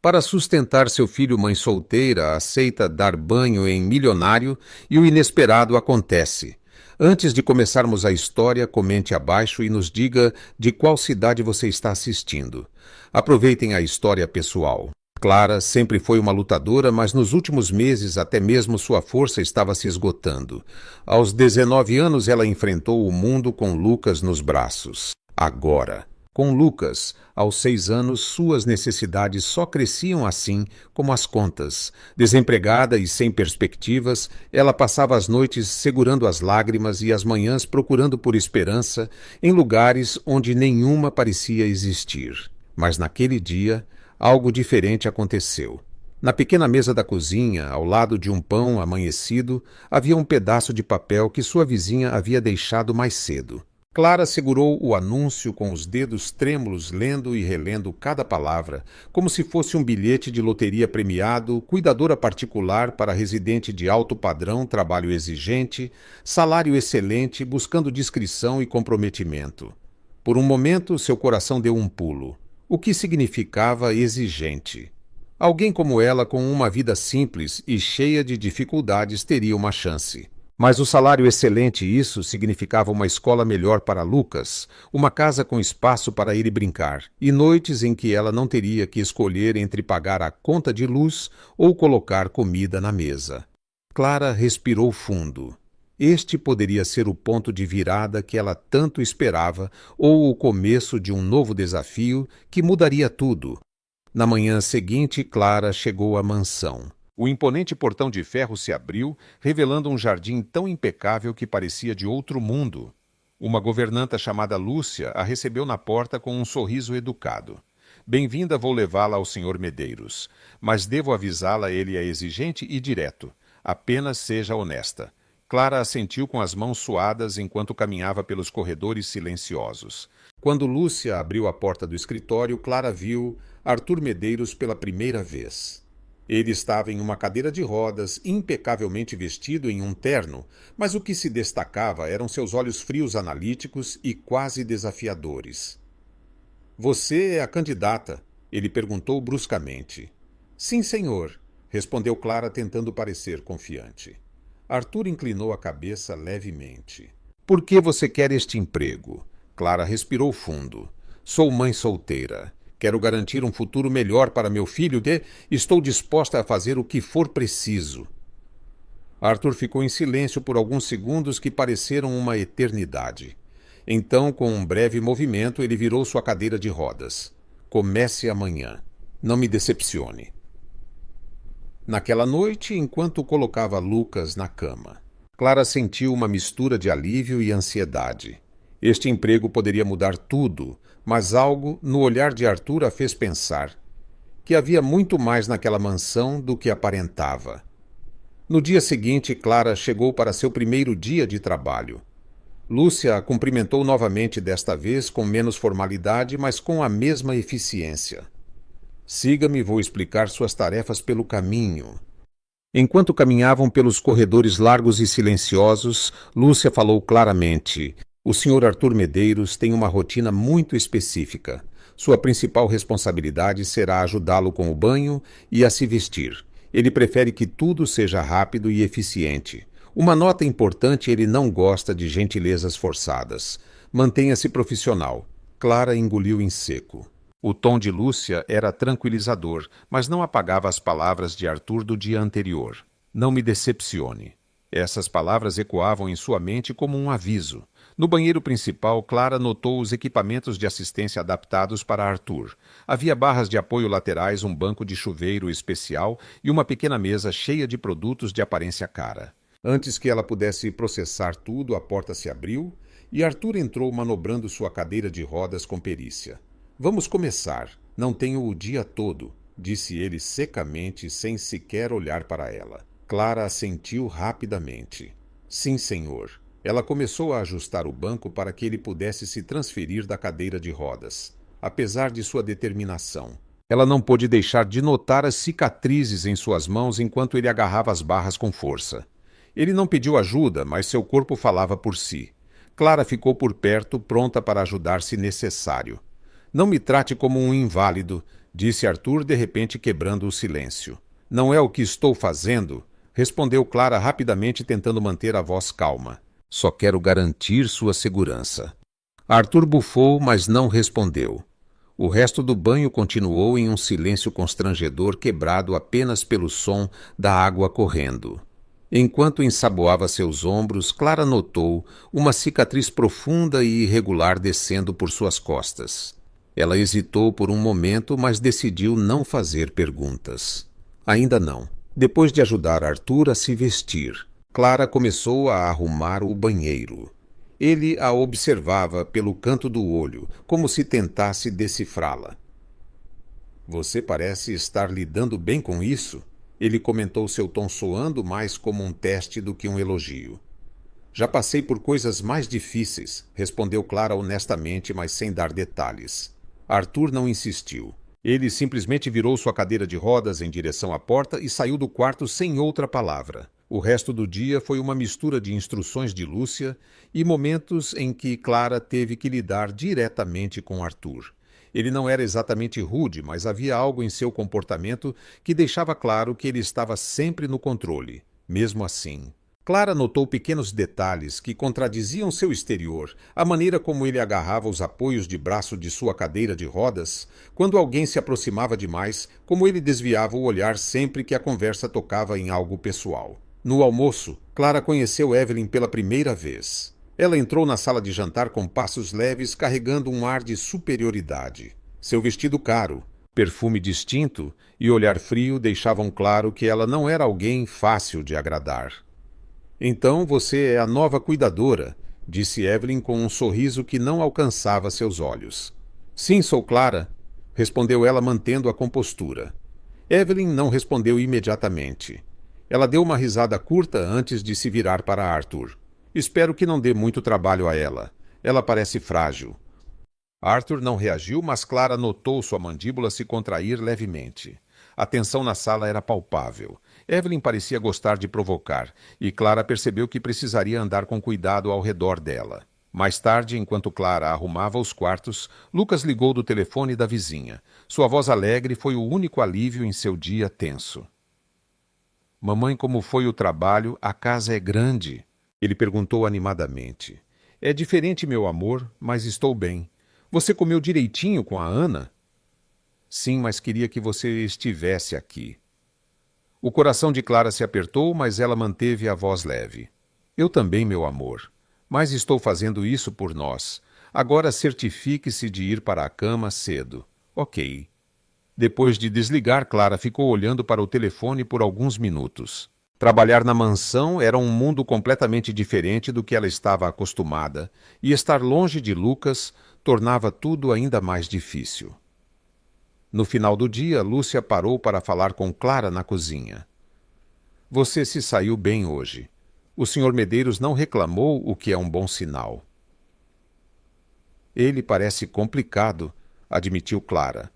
Para sustentar seu filho, mãe solteira aceita dar banho em milionário e o inesperado acontece. Antes de começarmos a história, comente abaixo e nos diga de qual cidade você está assistindo. Aproveitem a história pessoal. Clara sempre foi uma lutadora, mas nos últimos meses até mesmo sua força estava se esgotando. Aos 19 anos, ela enfrentou o mundo com Lucas nos braços. Agora, com Lucas, aos 6 anos, suas necessidades só cresciam assim como as contas. Desempregada e sem perspectivas, ela passava as noites segurando as lágrimas e as manhãs procurando por esperança em lugares onde nenhuma parecia existir. Mas naquele dia, algo diferente aconteceu. Na pequena mesa da cozinha, ao lado de um pão amanhecido, havia um pedaço de papel que sua vizinha havia deixado mais cedo. Clara segurou o anúncio com os dedos trêmulos, lendo e relendo cada palavra, como se fosse um bilhete de loteria premiado, cuidadora particular para residente de alto padrão, trabalho exigente, salário excelente, buscando discrição e comprometimento. Por um momento, seu coração deu um pulo. O que significava exigente? Alguém como ela, com uma vida simples e cheia de dificuldades, teria uma chance. Mas o salário excelente, isso significava uma escola melhor para Lucas, uma casa com espaço para ele brincar, e noites em que ela não teria que escolher entre pagar a conta de luz ou colocar comida na mesa. Clara respirou fundo. Este poderia ser o ponto de virada que ela tanto esperava, ou o começo de um novo desafio que mudaria tudo. Na manhã seguinte, Clara chegou à mansão. O imponente portão de ferro se abriu, revelando um jardim tão impecável que parecia de outro mundo. Uma governanta chamada Lúcia a recebeu na porta com um sorriso educado. Bem-vinda, vou levá-la ao Sr. Medeiros. Mas devo avisá-la, ele é exigente e direto. Apenas seja honesta. Clara assentiu com as mãos suadas enquanto caminhava pelos corredores silenciosos. Quando Lúcia abriu a porta do escritório, Clara viu Arthur Medeiros pela primeira vez. Ele estava em uma cadeira de rodas, impecavelmente vestido em um terno, mas o que se destacava eram seus olhos frios analíticos e quase desafiadores. — Você é a candidata? Ele perguntou bruscamente. — Sim, senhor, respondeu Clara, tentando parecer confiante. Arthur inclinou a cabeça levemente. — Por que você quer este emprego? Clara respirou fundo. — Sou mãe solteira. Quero garantir um futuro melhor para meu filho e estou disposta a fazer o que for preciso. Arthur ficou em silêncio por alguns segundos que pareceram uma eternidade. Então, com um breve movimento, ele virou sua cadeira de rodas. Comece amanhã. Não me decepcione. Naquela noite, enquanto colocava Lucas na cama, Clara sentiu uma mistura de alívio e ansiedade. Este emprego poderia mudar tudo, mas algo no olhar de Arthur a fez pensar que havia muito mais naquela mansão do que aparentava. No dia seguinte, Clara chegou para seu primeiro dia de trabalho. Lúcia a cumprimentou novamente, desta vez com menos formalidade, mas com a mesma eficiência. Siga-me, vou explicar suas tarefas pelo caminho. Enquanto caminhavam pelos corredores largos e silenciosos, Lúcia falou claramente. O Sr. Arthur Medeiros tem uma rotina muito específica. Sua principal responsabilidade será ajudá-lo com o banho e a se vestir. Ele prefere que tudo seja rápido e eficiente. Uma nota importante, ele não gosta de gentilezas forçadas. Mantenha-se profissional. Clara engoliu em seco. O tom de Lúcia era tranquilizador, mas não apagava as palavras de Arthur do dia anterior. Não me decepcione. Essas palavras ecoavam em sua mente como um aviso. No banheiro principal, Clara notou os equipamentos de assistência adaptados para Arthur. Havia barras de apoio laterais, um banco de chuveiro especial e uma pequena mesa cheia de produtos de aparência cara. Antes que ela pudesse processar tudo, a porta se abriu e Arthur entrou manobrando sua cadeira de rodas com perícia. — Vamos começar. Não tenho o dia todo, disse ele secamente, sem sequer olhar para ela. Clara assentiu rapidamente. — Sim, senhor. Ela começou a ajustar o banco para que ele pudesse se transferir da cadeira de rodas. Apesar de sua determinação, ela não pôde deixar de notar as cicatrizes em suas mãos enquanto ele agarrava as barras com força. Ele não pediu ajuda, mas seu corpo falava por si. Clara ficou por perto, pronta para ajudar se necessário. — Não me trate como um inválido, disse Arthur, de repente quebrando o silêncio. Não é o que estou fazendo, respondeu Clara rapidamente, tentando manter a voz calma. Só quero garantir sua segurança. Arthur bufou, mas não respondeu. O resto do banho continuou em um silêncio constrangedor, quebrado apenas pelo som da água correndo. Enquanto ensaboava seus ombros, Clara notou uma cicatriz profunda e irregular descendo por suas costas. Ela hesitou por um momento, mas decidiu não fazer perguntas. Ainda não. Depois de ajudar Arthur a se vestir, Clara começou a arrumar o banheiro. Ele a observava pelo canto do olho, como se tentasse decifrá-la. Você parece estar lidando bem com isso? Ele comentou, seu tom soando mais como um teste do que um elogio. Já passei por coisas mais difíceis, respondeu Clara honestamente, mas sem dar detalhes. Arthur não insistiu. Ele simplesmente virou sua cadeira de rodas em direção à porta e saiu do quarto sem outra palavra. O resto do dia foi uma mistura de instruções de Lúcia e momentos em que Clara teve que lidar diretamente com Arthur. Ele não era exatamente rude, mas havia algo em seu comportamento que deixava claro que ele estava sempre no controle. Mesmo assim, Clara notou pequenos detalhes que contradiziam seu exterior, a maneira como ele agarrava os apoios de braço de sua cadeira de rodas, quando alguém se aproximava demais, como ele desviava o olhar sempre que a conversa tocava em algo pessoal. No almoço, Clara conheceu Evelyn pela primeira vez. Ela entrou na sala de jantar com passos leves, carregando um ar de superioridade. Seu vestido caro, perfume distinto e olhar frio deixavam claro que ela não era alguém fácil de agradar. Então você é a nova cuidadora, disse Evelyn com um sorriso que não alcançava seus olhos. Sim, sou Clara, respondeu ela mantendo a compostura. Evelyn não respondeu imediatamente. Ela deu uma risada curta antes de se virar para Arthur. Espero que não dê muito trabalho a ela. Ela parece frágil. Arthur não reagiu, mas Clara notou sua mandíbula se contrair levemente. A tensão na sala era palpável. Evelyn parecia gostar de provocar, e Clara percebeu que precisaria andar com cuidado ao redor dela. Mais tarde, enquanto Clara arrumava os quartos, Lucas ligou do telefone da vizinha. Sua voz alegre foi o único alívio em seu dia tenso. Mamãe, como foi o trabalho? A casa é grande. Ele perguntou animadamente. É diferente, meu amor, mas estou bem. Você comeu direitinho com a Ana? Sim, mas queria que você estivesse aqui. O coração de Clara se apertou, mas ela manteve a voz leve. Eu também, meu amor. Mas estou fazendo isso por nós. Agora certifique-se de ir para a cama cedo. Ok. Depois de desligar, Clara ficou olhando para o telefone por alguns minutos. Trabalhar na mansão era um mundo completamente diferente do que ela estava acostumada, e estar longe de Lucas tornava tudo ainda mais difícil. No final do dia, Lúcia parou para falar com Clara na cozinha. Você se saiu bem hoje. O Sr. Medeiros não reclamou, o que é um bom sinal. Ele parece complicado, admitiu Clara.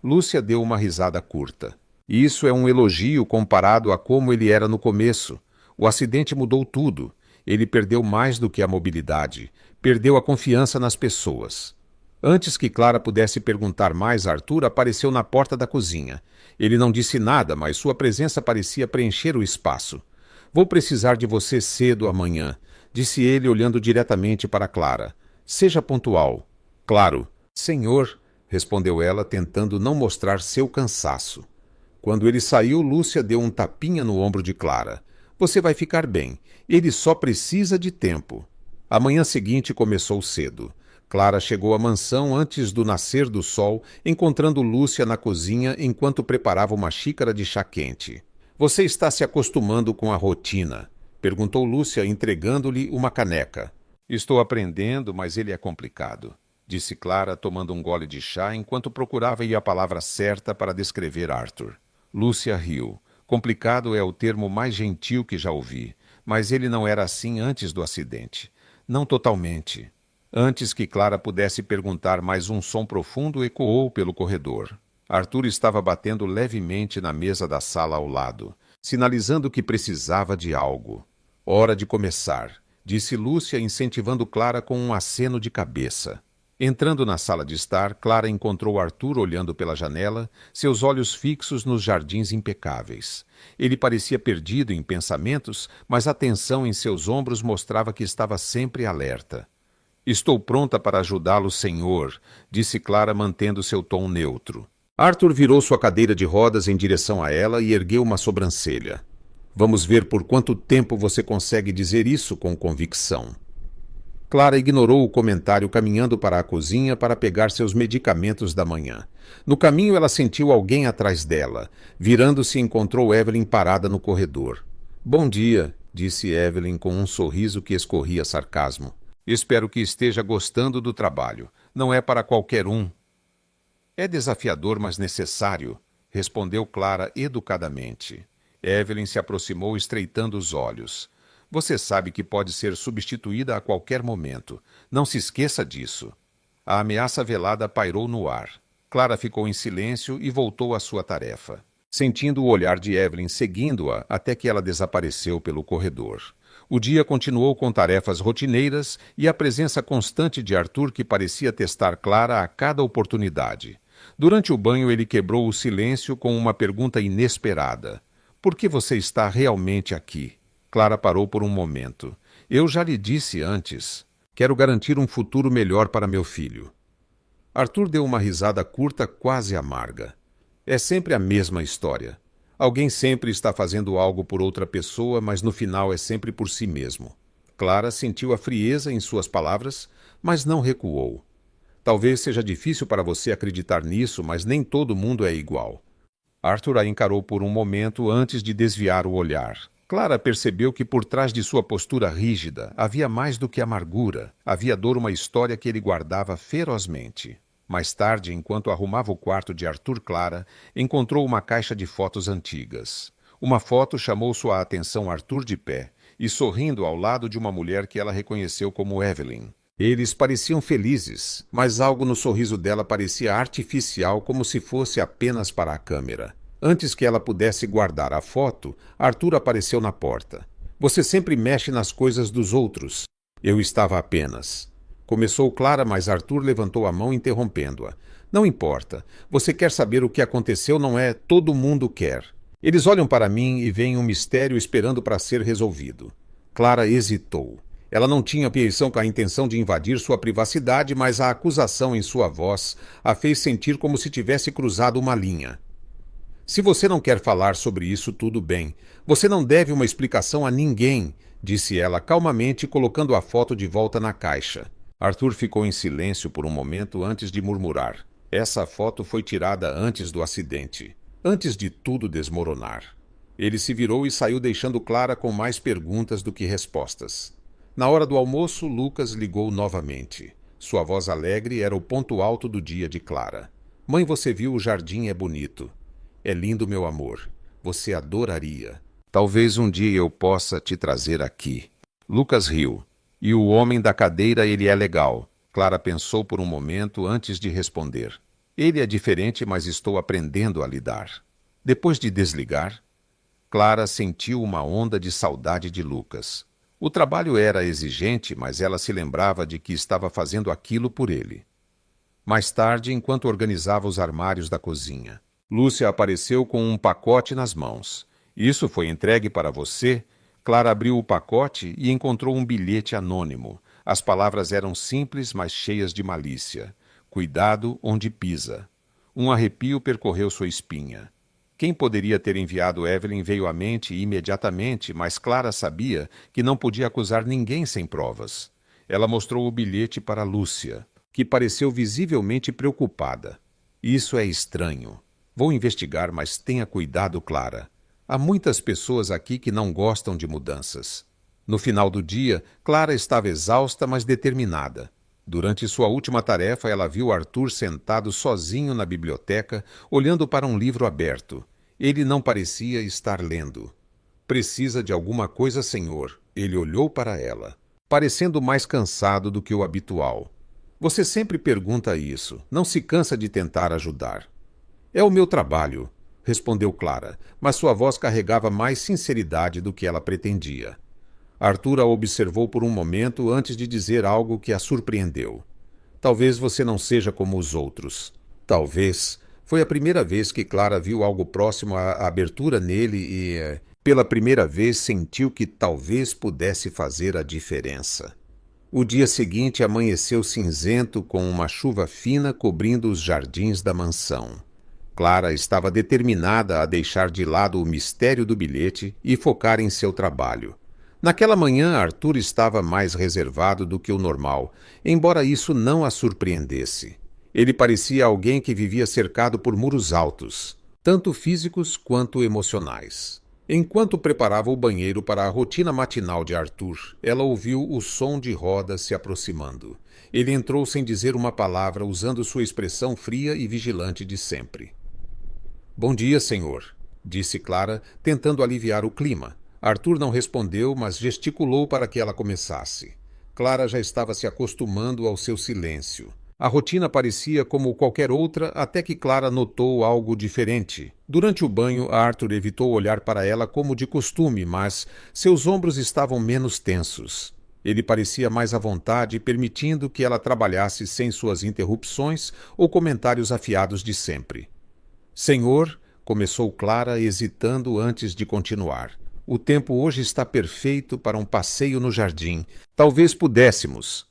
Lúcia deu uma risada curta. Isso é um elogio comparado a como ele era no começo. O acidente mudou tudo. Ele perdeu mais do que a mobilidade. Perdeu a confiança nas pessoas. Antes que Clara pudesse perguntar mais, Arthur apareceu na porta da cozinha. Ele não disse nada, mas sua presença parecia preencher o espaço. Vou precisar de você cedo amanhã, disse ele olhando diretamente para Clara. Seja pontual. Claro. Senhor, respondeu ela, tentando não mostrar seu cansaço. Quando ele saiu, Lúcia deu um tapinha no ombro de Clara. Você vai ficar bem. Ele só precisa de tempo. A manhã seguinte começou cedo. Clara chegou à mansão antes do nascer do sol, encontrando Lúcia na cozinha enquanto preparava uma xícara de chá quente. Você está se acostumando com a rotina? Perguntou Lúcia, entregando-lhe uma caneca. Estou aprendendo, mas ele é complicado, disse Clara, tomando um gole de chá enquanto procurava a palavra certa para descrever Arthur. Lúcia riu. Complicado é o termo mais gentil que já ouvi, mas ele não era assim antes do acidente. Não totalmente. Antes que Clara pudesse perguntar, mais um som profundo ecoou pelo corredor. Arthur estava batendo levemente na mesa da sala ao lado, sinalizando que precisava de algo. Hora de começar, disse Lúcia, incentivando Clara com um aceno de cabeça. Entrando na sala de estar, Clara encontrou Arthur olhando pela janela, seus olhos fixos nos jardins impecáveis. Ele parecia perdido em pensamentos, mas a tensão em seus ombros mostrava que estava sempre alerta. Estou pronta para ajudá-lo, senhor, disse Clara, mantendo seu tom neutro. Arthur virou sua cadeira de rodas em direção a ela e ergueu uma sobrancelha. Vamos ver por quanto tempo você consegue dizer isso com convicção. Clara ignorou o comentário, caminhando para a cozinha para pegar seus medicamentos da manhã. No caminho, ela sentiu alguém atrás dela. Virando-se, encontrou Evelyn parada no corredor. Bom dia, disse Evelyn com um sorriso que escorria sarcasmo. Espero que esteja gostando do trabalho. Não é para qualquer um. É desafiador, mas necessário, respondeu Clara educadamente. Evelyn se aproximou, estreitando os olhos. Você sabe que pode ser substituída a qualquer momento. Não se esqueça disso. A ameaça velada pairou no ar. Clara ficou em silêncio e voltou à sua tarefa, sentindo o olhar de Evelyn seguindo-a até que ela desapareceu pelo corredor. O dia continuou com tarefas rotineiras e a presença constante de Arthur, que parecia testar Clara a cada oportunidade. Durante o banho, ele quebrou o silêncio com uma pergunta inesperada. Por que você está realmente aqui? Clara parou por um momento. Eu já lhe disse antes. Quero garantir um futuro melhor para meu filho. Arthur deu uma risada curta, quase amarga. É sempre a mesma história. Alguém sempre está fazendo algo por outra pessoa, mas no final é sempre por si mesmo. Clara sentiu a frieza em suas palavras, mas não recuou. Talvez seja difícil para você acreditar nisso, mas nem todo mundo é igual. Arthur a encarou por um momento antes de desviar o olhar. Clara percebeu que por trás de sua postura rígida havia mais do que amargura, havia dor, uma história que ele guardava ferozmente. Mais tarde, enquanto arrumava o quarto de Arthur, Clara encontrou uma caixa de fotos antigas. Uma foto chamou sua atenção. Arthur de pé e sorrindo ao lado de uma mulher que ela reconheceu como Evelyn. Eles pareciam felizes, mas algo no sorriso dela parecia artificial, como se fosse apenas para a câmera. Antes que ela pudesse guardar a foto, Arthur apareceu na porta. Você sempre mexe nas coisas dos outros. Eu estava apenas. Começou Clara, mas Arthur levantou a mão, interrompendo-a. Não importa. Você quer saber o que aconteceu, não é? Todo mundo quer. Eles olham para mim e veem um mistério esperando para ser resolvido. Clara hesitou. Ela não tinha a intenção de invadir sua privacidade, mas a acusação em sua voz a fez sentir como se tivesse cruzado uma linha. Se você não quer falar sobre isso, tudo bem. Você não deve uma explicação a ninguém, disse ela calmamente, colocando a foto de volta na caixa. Arthur ficou em silêncio por um momento antes de murmurar. Essa foto foi tirada antes do acidente, antes de tudo desmoronar. Ele se virou e saiu, deixando Clara com mais perguntas do que respostas. Na hora do almoço, Lucas ligou novamente. Sua voz alegre era o ponto alto do dia de Clara. Mãe, você viu, o jardim é bonito. É lindo, meu amor. Você adoraria. Talvez um dia eu possa te trazer aqui. Lucas riu. E o homem da cadeira, ele é legal. Clara pensou por um momento antes de responder. Ele é diferente, mas estou aprendendo a lidar. Depois de desligar, Clara sentiu uma onda de saudade de Lucas. O trabalho era exigente, mas ela se lembrava de que estava fazendo aquilo por ele. Mais tarde, enquanto organizava os armários da cozinha, Lúcia apareceu com um pacote nas mãos. Isso foi entregue para você? Clara abriu o pacote e encontrou um bilhete anônimo. As palavras eram simples, mas cheias de malícia. Cuidado onde pisa. Um arrepio percorreu sua espinha. Quem poderia ter enviado Evelyn veio à mente imediatamente, mas Clara sabia que não podia acusar ninguém sem provas. Ela mostrou o bilhete para Lúcia, que pareceu visivelmente preocupada. Isso é estranho. Vou investigar, mas tenha cuidado, Clara. Há muitas pessoas aqui que não gostam de mudanças. No final do dia, Clara estava exausta, mas determinada. Durante sua última tarefa, ela viu Arthur sentado sozinho na biblioteca, olhando para um livro aberto. Ele não parecia estar lendo. Precisa de alguma coisa, senhor. Ele olhou para ela, parecendo mais cansado do que o habitual. Você sempre pergunta isso. Não se cansa de tentar ajudar. É o meu trabalho, respondeu Clara, mas sua voz carregava mais sinceridade do que ela pretendia. Arthur a observou por um momento antes de dizer algo que a surpreendeu. Talvez você não seja como os outros. Talvez foi a primeira vez que Clara viu algo próximo à abertura nele e, pela primeira vez, sentiu que talvez pudesse fazer a diferença. O dia seguinte amanheceu cinzento com uma chuva fina cobrindo os jardins da mansão. Clara estava determinada a deixar de lado o mistério do bilhete e focar em seu trabalho. Naquela manhã, Arthur estava mais reservado do que o normal, embora isso não a surpreendesse. Ele parecia alguém que vivia cercado por muros altos, tanto físicos quanto emocionais. Enquanto preparava o banheiro para a rotina matinal de Arthur, ela ouviu o som de rodas se aproximando. Ele entrou sem dizer uma palavra, usando sua expressão fria e vigilante de sempre. "Bom dia, senhor", disse Clara, tentando aliviar o clima. Arthur não respondeu, mas gesticulou para que ela começasse. Clara já estava se acostumando ao seu silêncio. A rotina parecia como qualquer outra, até que Clara notou algo diferente. Durante o banho, Arthur evitou olhar para ela como de costume, mas seus ombros estavam menos tensos. Ele parecia mais à vontade, permitindo que ela trabalhasse sem suas interrupções ou comentários afiados de sempre. "Senhor", começou Clara, hesitando antes de continuar. "O tempo hoje está perfeito para um passeio no jardim. Talvez pudéssemos."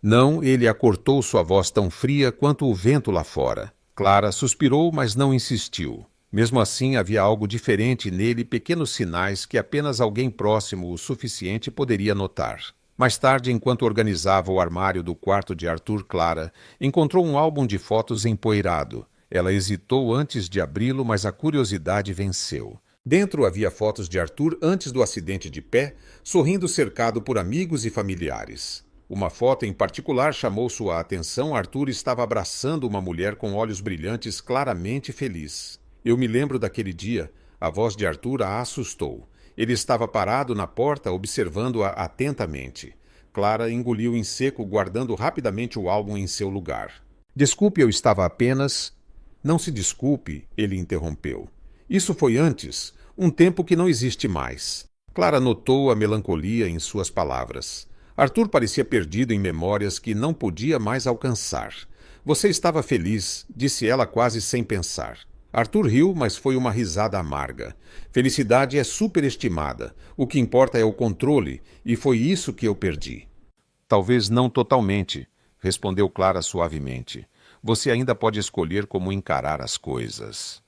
"Não", ele a cortou, sua voz tão fria quanto o vento lá fora. Clara suspirou, mas não insistiu. Mesmo assim, havia algo diferente nele, pequenos sinais que apenas alguém próximo o suficiente poderia notar. Mais tarde, enquanto organizava o armário do quarto de Arthur, Clara encontrou um álbum de fotos empoeirado. Ela hesitou antes de abri-lo, mas a curiosidade venceu. Dentro havia fotos de Arthur antes do acidente de pé, sorrindo cercado por amigos e familiares. Uma foto em particular chamou sua atenção. Arthur estava abraçando uma mulher com olhos brilhantes, claramente feliz. "Eu me lembro daquele dia." A voz de Arthur a assustou. Ele estava parado na porta, observando-a atentamente. Clara engoliu em seco, guardando rapidamente o álbum em seu lugar. "Desculpe, eu estava apenas..." "Não se desculpe", ele interrompeu. "Isso foi antes, um tempo que não existe mais." Clara notou a melancolia em suas palavras. Arthur parecia perdido em memórias que não podia mais alcançar. "Você estava feliz", disse ela quase sem pensar. Arthur riu, mas foi uma risada amarga. "Felicidade é superestimada. O que importa é o controle, e foi isso que eu perdi." "Talvez não totalmente", respondeu Clara suavemente. "Você ainda pode escolher como encarar as coisas."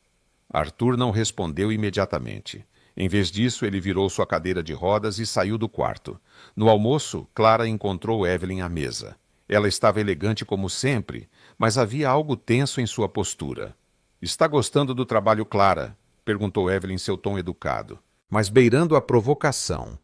Arthur não respondeu imediatamente. Em vez disso, ele virou sua cadeira de rodas e saiu do quarto. No almoço, Clara encontrou Evelyn à mesa. Ela estava elegante como sempre, mas havia algo tenso em sua postura. "Está gostando do trabalho, Clara?" perguntou Evelyn em seu tom educado, mas beirando a provocação.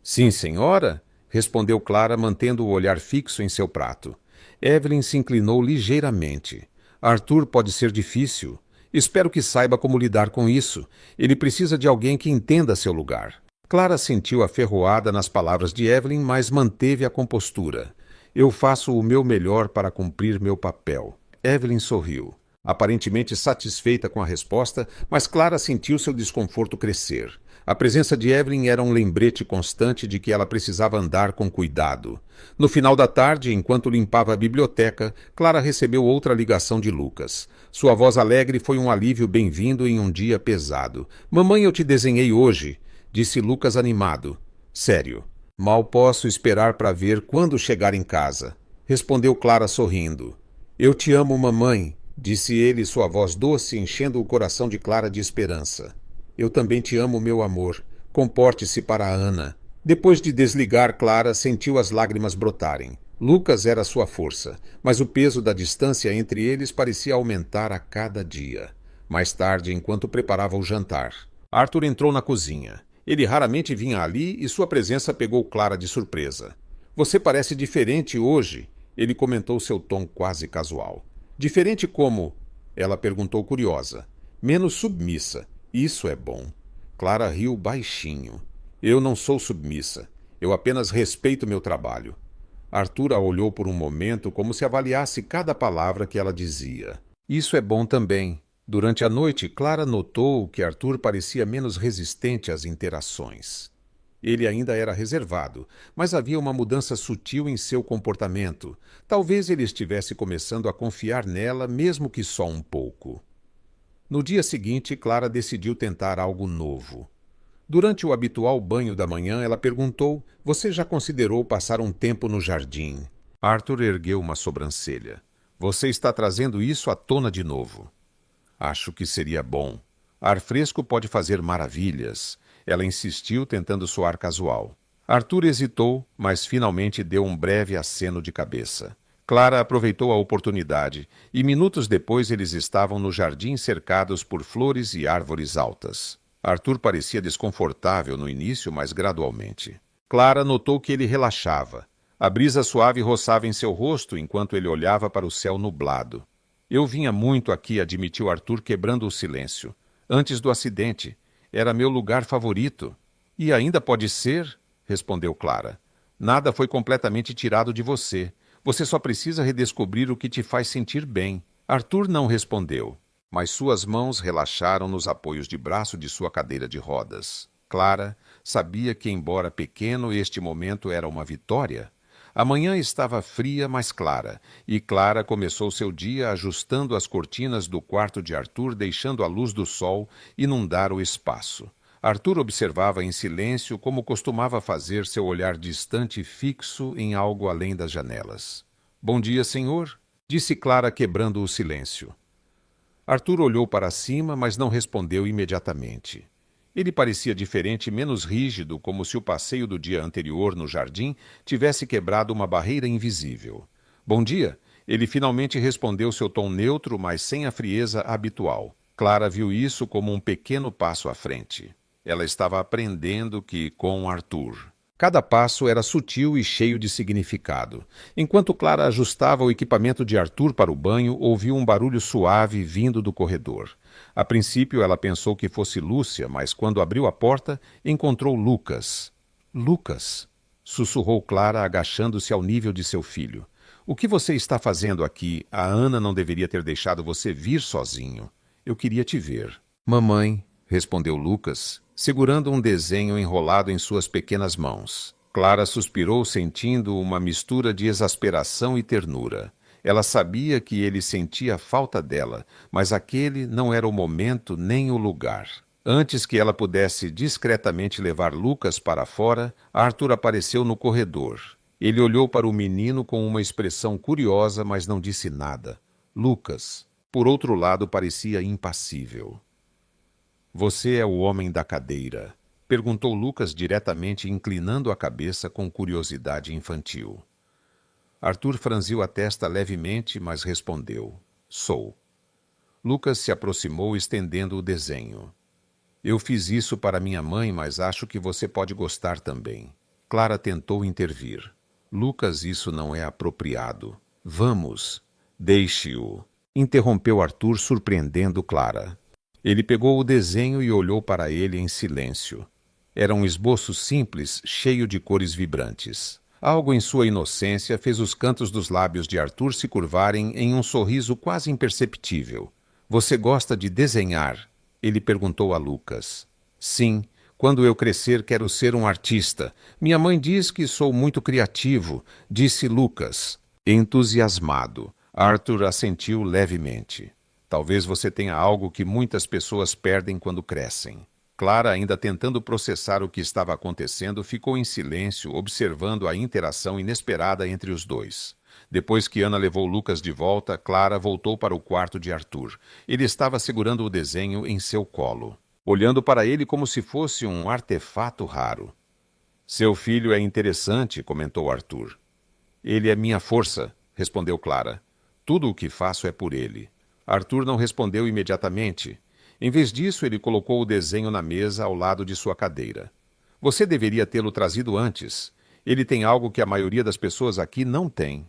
"Sim, senhora", respondeu Clara, mantendo o olhar fixo em seu prato. Evelyn se inclinou ligeiramente. "Arthur pode ser difícil. Espero que saiba como lidar com isso. Ele precisa de alguém que entenda seu lugar." Clara sentiu a ferroada nas palavras de Evelyn, mas manteve a compostura. "Eu faço o meu melhor para cumprir meu papel." Evelyn sorriu, aparentemente satisfeita com a resposta, mas Clara sentiu seu desconforto crescer. A presença de Evelyn era um lembrete constante de que ela precisava andar com cuidado. No final da tarde, enquanto limpava a biblioteca, Clara recebeu outra ligação de Lucas. Sua voz alegre foi um alívio bem-vindo em um dia pesado. "Mamãe, eu te desenhei hoje", disse Lucas animado. "Sério? Mal posso esperar para ver quando chegar em casa", respondeu Clara sorrindo. "Eu te amo, mamãe", disse ele, sua voz doce enchendo o coração de Clara de esperança. "Eu também te amo, meu amor. Comporte-se para a Ana." Depois de desligar, Clara sentiu as lágrimas brotarem. Lucas era sua força, mas o peso da distância entre eles parecia aumentar a cada dia. Mais tarde, enquanto preparava o jantar, Arthur entrou na cozinha. Ele raramente vinha ali e sua presença pegou Clara de surpresa. "Você parece diferente hoje", ele comentou, seu tom quase casual. "Diferente como?" ela perguntou curiosa. "Menos submissa. Isso é bom." Clara riu baixinho. "Eu não sou submissa. Eu apenas respeito meu trabalho." Arthur a olhou por um momento como se avaliasse cada palavra que ela dizia. "Isso é bom também." Durante a noite, Clara notou que Arthur parecia menos resistente às interações. Ele ainda era reservado, mas havia uma mudança sutil em seu comportamento. Talvez ele estivesse começando a confiar nela, mesmo que só um pouco. No dia seguinte, Clara decidiu tentar algo novo. Durante o habitual banho da manhã, ela perguntou: "Você já considerou passar um tempo no jardim?" Arthur ergueu uma sobrancelha. "Você está trazendo isso à tona de novo." "Acho que seria bom. Ar fresco pode fazer maravilhas." Ela insistiu, tentando soar casual. Arthur hesitou, mas finalmente deu um breve aceno de cabeça. Clara aproveitou a oportunidade, e minutos depois eles estavam no jardim cercados por flores e árvores altas. Arthur parecia desconfortável no início, mas gradualmente. Clara notou que ele relaxava. A brisa suave roçava em seu rosto enquanto ele olhava para o céu nublado. "Eu vinha muito aqui", admitiu Arthur, quebrando o silêncio. "Antes do acidente. Era meu lugar favorito." "E ainda pode ser", respondeu Clara. "Nada foi completamente tirado de você. Você só precisa redescobrir o que te faz sentir bem." Arthur não respondeu, mas suas mãos relaxaram nos apoios de braço de sua cadeira de rodas. Clara sabia que, embora pequeno, este momento era uma vitória. A manhã estava fria, mas clara, e Clara começou seu dia ajustando as cortinas do quarto de Arthur, deixando a luz do sol inundar o espaço. Arthur observava em silêncio, como costumava fazer, seu olhar distante e fixo em algo além das janelas. "Bom dia, senhor", disse Clara, quebrando o silêncio. Arthur olhou para cima, mas não respondeu imediatamente. Ele parecia diferente e menos rígido, como se o passeio do dia anterior no jardim tivesse quebrado uma barreira invisível. "Bom dia", ele finalmente respondeu, seu tom neutro, mas sem a frieza habitual. Clara viu isso como um pequeno passo à frente. Ela estava aprendendo que, com Arthur, cada passo era sutil e cheio de significado. Enquanto Clara ajustava o equipamento de Arthur para o banho, ouviu um barulho suave vindo do corredor. A princípio, ela pensou que fosse Lúcia, mas quando abriu a porta, encontrou Lucas. "Lucas", sussurrou Clara, agachando-se ao nível de seu filho. "O que você está fazendo aqui? A Ana não deveria ter deixado você vir sozinho. Eu queria te ver." "Mamãe", respondeu Lucas, segurando um desenho enrolado em suas pequenas mãos. Clara suspirou, sentindo uma mistura de exasperação e ternura. Ela sabia que ele sentia falta dela, mas aquele não era o momento nem o lugar. Antes que ela pudesse discretamente levar Lucas para fora, Arthur apareceu no corredor. Ele olhou para o menino com uma expressão curiosa, mas não disse nada. Lucas, por outro lado, parecia impassível. "Você é o homem da cadeira?" perguntou Lucas diretamente, inclinando a cabeça com curiosidade infantil. Arthur franziu a testa levemente, mas respondeu: "Sou." Lucas se aproximou, estendendo o desenho. "Eu fiz isso para minha mãe, mas acho que você pode gostar também." Clara tentou intervir. "Lucas, isso não é apropriado." "Vamos." "Deixe-o", interrompeu Arthur, surpreendendo Clara. Ele pegou o desenho e olhou para ele em silêncio. Era um esboço simples, cheio de cores vibrantes. Algo em sua inocência fez os cantos dos lábios de Arthur se curvarem em um sorriso quase imperceptível. "Você gosta de desenhar?" ele perguntou a Lucas. "Sim. Quando eu crescer, quero ser um artista. Minha mãe diz que sou muito criativo", disse Lucas, entusiasmado. Arthur assentiu levemente. "Talvez você tenha algo que muitas pessoas perdem quando crescem." Clara, ainda tentando processar o que estava acontecendo, ficou em silêncio, observando a interação inesperada entre os dois. Depois que Ana levou Lucas de volta, Clara voltou para o quarto de Arthur. Ele estava segurando o desenho em seu colo, olhando para ele como se fosse um artefato raro. "Seu filho é interessante", comentou Arthur. "Ele é minha força", respondeu Clara. "Tudo o que faço é por ele." Arthur não respondeu imediatamente. Em vez disso, ele colocou o desenho na mesa ao lado de sua cadeira. "Você deveria tê-lo trazido antes. Ele tem algo que a maioria das pessoas aqui não tem."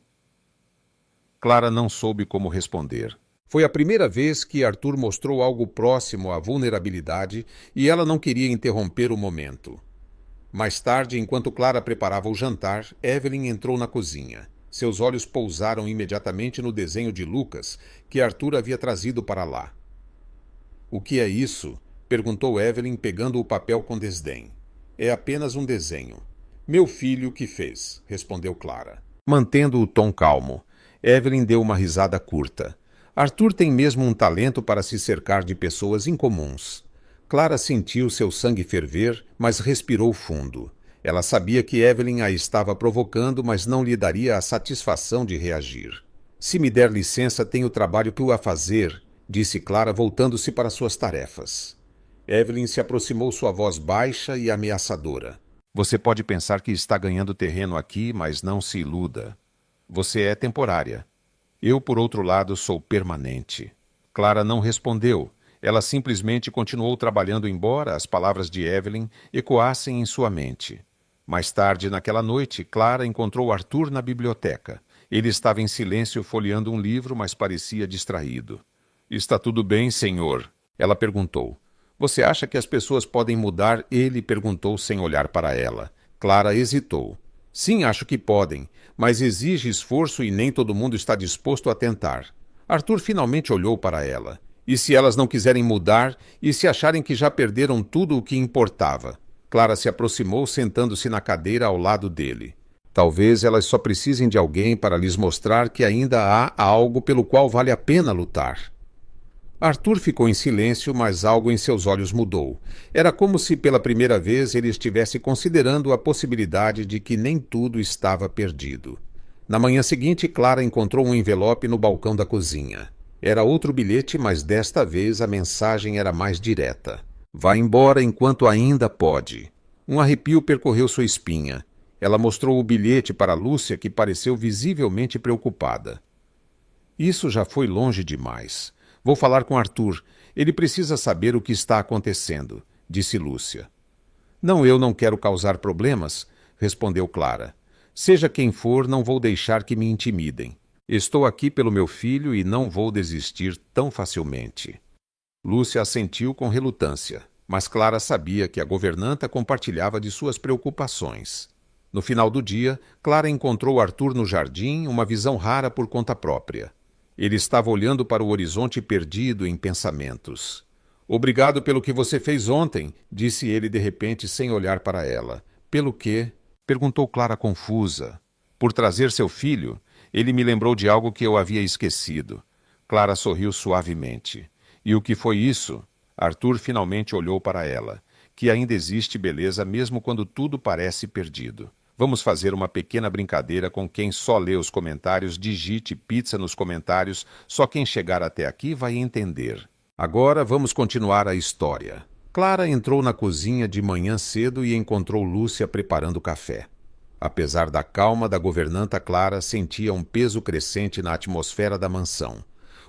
Clara não soube como responder. Foi a primeira vez que Arthur mostrou algo próximo à vulnerabilidade e ela não queria interromper o momento. Mais tarde, enquanto Clara preparava o jantar, Evelyn entrou na cozinha. Seus olhos pousaram imediatamente no desenho de Lucas, que Arthur havia trazido para lá. "O que é isso?" perguntou Evelyn, pegando o papel com desdém. É apenas um desenho. Meu filho que fez, respondeu Clara. Mantendo o tom calmo, Evelyn deu uma risada curta. Arthur tem mesmo um talento para se cercar de pessoas incomuns. Clara sentiu seu sangue ferver, mas respirou fundo. Ela sabia que Evelyn a estava provocando, mas não lhe daria a satisfação de reagir. Se me der licença, tenho trabalho a fazer, disse Clara, voltando-se para suas tarefas. Evelyn se aproximou, sua voz baixa e ameaçadora. Você pode pensar que está ganhando terreno aqui, mas não se iluda. Você é temporária. Eu, por outro lado, sou permanente. Clara não respondeu. Ela simplesmente continuou trabalhando, embora as palavras de Evelyn ecoassem em sua mente. Mais tarde, naquela noite, Clara encontrou Arthur na biblioteca. Ele estava em silêncio folheando um livro, mas parecia distraído. Está tudo bem, senhor? Ela perguntou. Você acha que as pessoas podem mudar? Ele perguntou sem olhar para ela. Clara hesitou. Sim, acho que podem, mas exige esforço e nem todo mundo está disposto a tentar. Arthur finalmente olhou para ela. E se elas não quiserem mudar e se acharem que já perderam tudo o que importava? Clara se aproximou, sentando-se na cadeira ao lado dele. Talvez elas só precisem de alguém para lhes mostrar que ainda há algo pelo qual vale a pena lutar. Arthur ficou em silêncio, mas algo em seus olhos mudou. Era como se pela primeira vez ele estivesse considerando a possibilidade de que nem tudo estava perdido. Na manhã seguinte, Clara encontrou um envelope no balcão da cozinha. Era outro bilhete, mas desta vez a mensagem era mais direta. Vá embora enquanto ainda pode. Um arrepio percorreu sua espinha. Ela mostrou o bilhete para Lúcia, que pareceu visivelmente preocupada. Isso já foi longe demais. Vou falar com Arthur. Ele precisa saber o que está acontecendo, disse Lúcia. Não, eu não quero causar problemas, respondeu Clara. Seja quem for, não vou deixar que me intimidem. Estou aqui pelo meu filho e não vou desistir tão facilmente. Lúcia assentiu com relutância, mas Clara sabia que a governanta compartilhava de suas preocupações. No final do dia, Clara encontrou Arthur no jardim, uma visão rara por conta própria. Ele estava olhando para o horizonte perdido em pensamentos. Obrigado pelo que você fez ontem, disse ele de repente sem olhar para ela. Pelo quê? Perguntou Clara confusa. Por trazer seu filho? Ele me lembrou de algo que eu havia esquecido. Clara sorriu suavemente. E o que foi isso? Arthur finalmente olhou para ela. Que ainda existe beleza mesmo quando tudo parece perdido. Vamos fazer uma pequena brincadeira com quem só lê os comentários. Digite pizza nos comentários. Só quem chegar até aqui vai entender. Agora vamos continuar a história. Clara entrou na cozinha de manhã cedo e encontrou Lúcia preparando café. Apesar da calma da governanta, Clara sentia um peso crescente na atmosfera da mansão.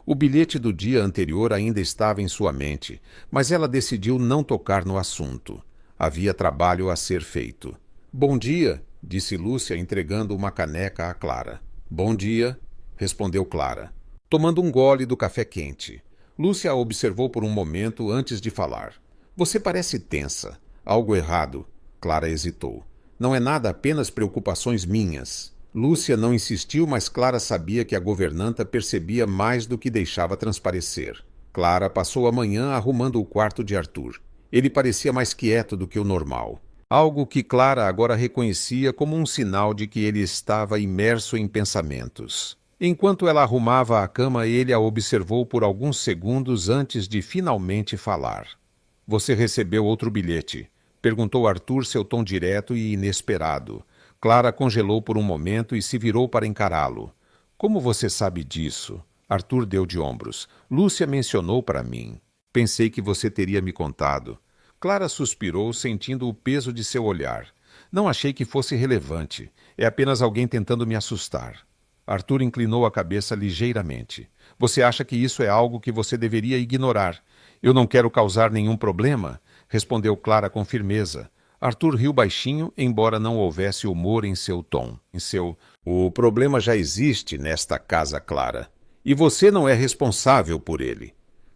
O bilhete do dia anterior ainda estava em sua mente, mas ela decidiu não tocar no assunto. Havia trabalho a ser feito. Bom dia, disse Lúcia, entregando uma caneca a Clara. Bom dia, respondeu Clara, tomando um gole do café quente. Lúcia a observou por um momento antes de falar. Você parece tensa. Algo errado. Clara hesitou. Não é nada, apenas preocupações minhas. Lúcia não insistiu, mas Clara sabia que a governanta percebia mais do que deixava transparecer. Clara passou a manhã arrumando o quarto de Arthur. Ele parecia mais quieto do que o normal. Algo que Clara agora reconhecia como um sinal de que ele estava imerso em pensamentos. Enquanto ela arrumava a cama, ele a observou por alguns segundos antes de finalmente falar. Você recebeu outro bilhete? Perguntou Arthur, seu tom direto e inesperado. Clara congelou por um momento e se virou para encará-lo. Como você sabe disso? Arthur deu de ombros. Lúcia mencionou para mim. Pensei que você teria me contado. Clara suspirou, sentindo o peso de seu olhar. Não achei que fosse relevante. É apenas alguém tentando me assustar. Arthur inclinou a cabeça ligeiramente. Você acha que isso é algo que você deveria ignorar? Eu não quero causar nenhum problema, respondeu Clara com firmeza. Arthur riu baixinho, embora não houvesse humor em seu tom. O problema já existe nesta casa, Clara. E você não é responsável por ele.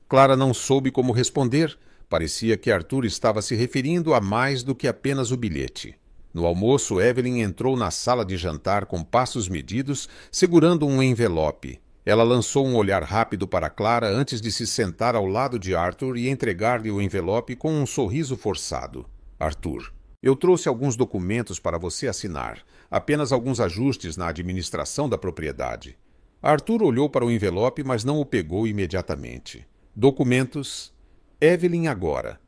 Clara não soube como responder. Parecia que Arthur estava se referindo a mais do que apenas o bilhete. No almoço, Evelyn entrou na sala de jantar com passos medidos, segurando um envelope. Ela lançou um olhar rápido para Clara antes de se sentar ao lado de Arthur e entregar-lhe o envelope com um sorriso forçado. Arthur. Eu trouxe alguns documentos para você assinar, apenas alguns ajustes na administração da propriedade. Arthur olhou para o envelope, mas não o pegou imediatamente. Documentos. Evelyn agora.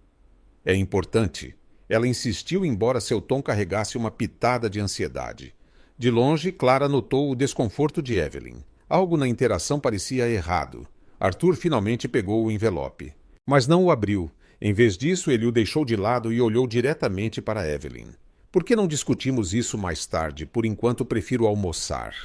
É importante. Ela insistiu, embora seu tom carregasse uma pitada de ansiedade. De longe, Clara notou o desconforto de Evelyn. Algo na interação parecia errado. Arthur finalmente pegou o envelope. Mas não o abriu. Em vez disso, ele o deixou de lado e olhou diretamente para Evelyn. Por que não discutimos isso mais tarde? Por enquanto, prefiro almoçar.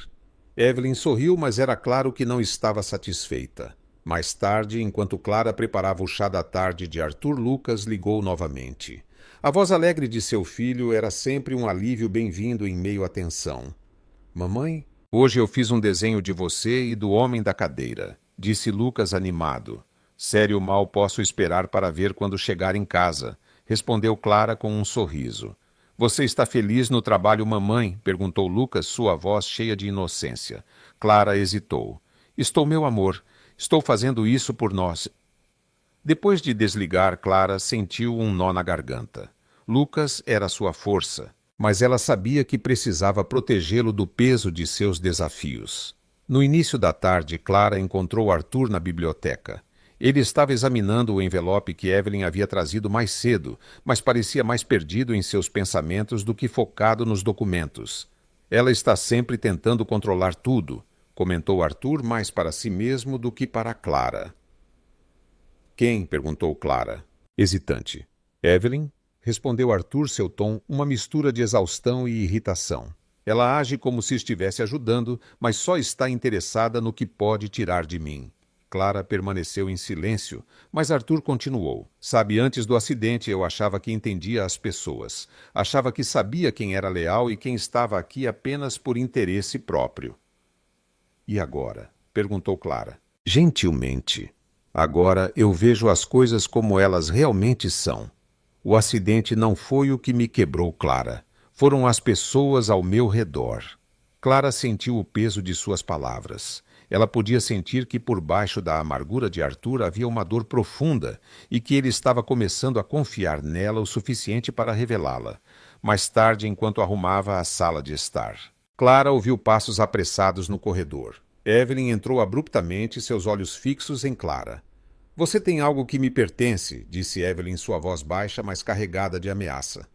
Evelyn sorriu, mas era claro que não estava satisfeita. Mais tarde, enquanto Clara preparava o chá da tarde de Arthur, Lucas ligou novamente. A voz alegre de seu filho era sempre um alívio bem-vindo em meio à tensão. Mamãe, hoje eu fiz um desenho de você e do homem da cadeira, disse Lucas animado. Sério, mal posso esperar para ver quando chegar em casa, respondeu Clara com um sorriso. Você está feliz no trabalho, mamãe? Perguntou Lucas, sua voz cheia de inocência. Clara hesitou. Estou, meu amor. Estou fazendo isso por nós. Depois de desligar, Clara sentiu um nó na garganta. Lucas era sua força, mas ela sabia que precisava protegê-lo do peso de seus desafios. No início da tarde, Clara encontrou Arthur na biblioteca. Ele estava examinando o envelope que Evelyn havia trazido mais cedo, mas parecia mais perdido em seus pensamentos do que focado nos documentos. Ela está sempre tentando controlar tudo, comentou Arthur mais para si mesmo do que para Clara. Quem? Perguntou Clara, hesitante. Evelyn? Respondeu Arthur, seu tom uma mistura de exaustão e irritação. Ela age como se estivesse ajudando, mas só está interessada no que pode tirar de mim. Clara permaneceu em silêncio, mas Arthur continuou. Sabe, antes do acidente eu achava que entendia as pessoas. Achava que sabia quem era leal e quem estava aqui apenas por interesse próprio. E agora? Perguntou Clara. Gentilmente. Agora eu vejo as coisas como elas realmente são. O acidente não foi o que me quebrou, Clara. Foram as pessoas ao meu redor. Clara sentiu o peso de suas palavras. Ela podia sentir que por baixo da amargura de Arthur havia uma dor profunda e que ele estava começando a confiar nela o suficiente para revelá-la. Mais tarde, enquanto arrumava a sala de estar, Clara ouviu passos apressados no corredor. Evelyn entrou abruptamente, seus olhos fixos em Clara. Você tem algo que me pertence, disse Evelyn, sua voz baixa, mas carregada de ameaça.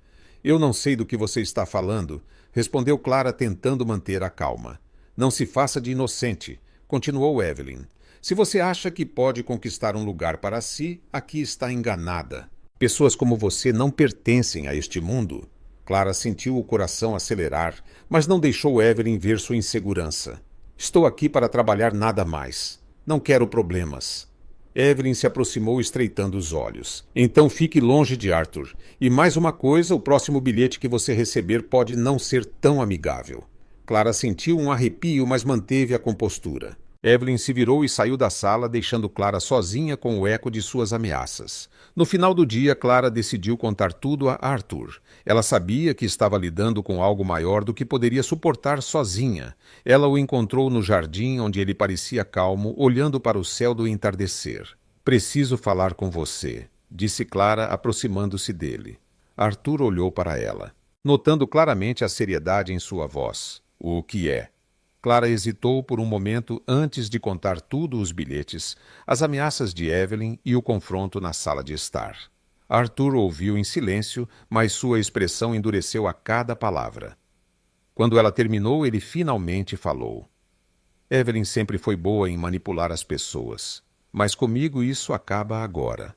Eu não sei do que você está falando, respondeu Clara, tentando manter a calma. Não se faça de inocente, continuou Evelyn. Se você acha que pode conquistar um lugar para si, aqui está enganada. Pessoas como você não pertencem a este mundo. Clara sentiu o coração acelerar, mas não deixou Evelyn ver sua insegurança. Estou aqui para trabalhar, nada mais. Não quero problemas. Evelyn se aproximou estreitando os olhos. Então fique longe de Arthur. E mais uma coisa, o próximo bilhete que você receber pode não ser tão amigável. Clara sentiu um arrepio, mas manteve a compostura. Evelyn se virou e saiu da sala, deixando Clara sozinha com o eco de suas ameaças. No final do dia, Clara decidiu contar tudo a Arthur. Ela sabia que estava lidando com algo maior do que poderia suportar sozinha. Ela o encontrou no jardim, onde ele parecia calmo, olhando para o céu do entardecer. Preciso falar com você, disse Clara, aproximando-se dele. Arthur olhou para ela, notando claramente a seriedade em sua voz. O que é? Clara hesitou por um momento antes de contar tudo os bilhetes, as ameaças de Evelyn e o confronto na sala de estar. Arthur ouviu em silêncio, mas sua expressão endureceu a cada palavra. Quando ela terminou, ele finalmente falou. Evelyn sempre foi boa em manipular as pessoas, mas comigo isso acaba agora.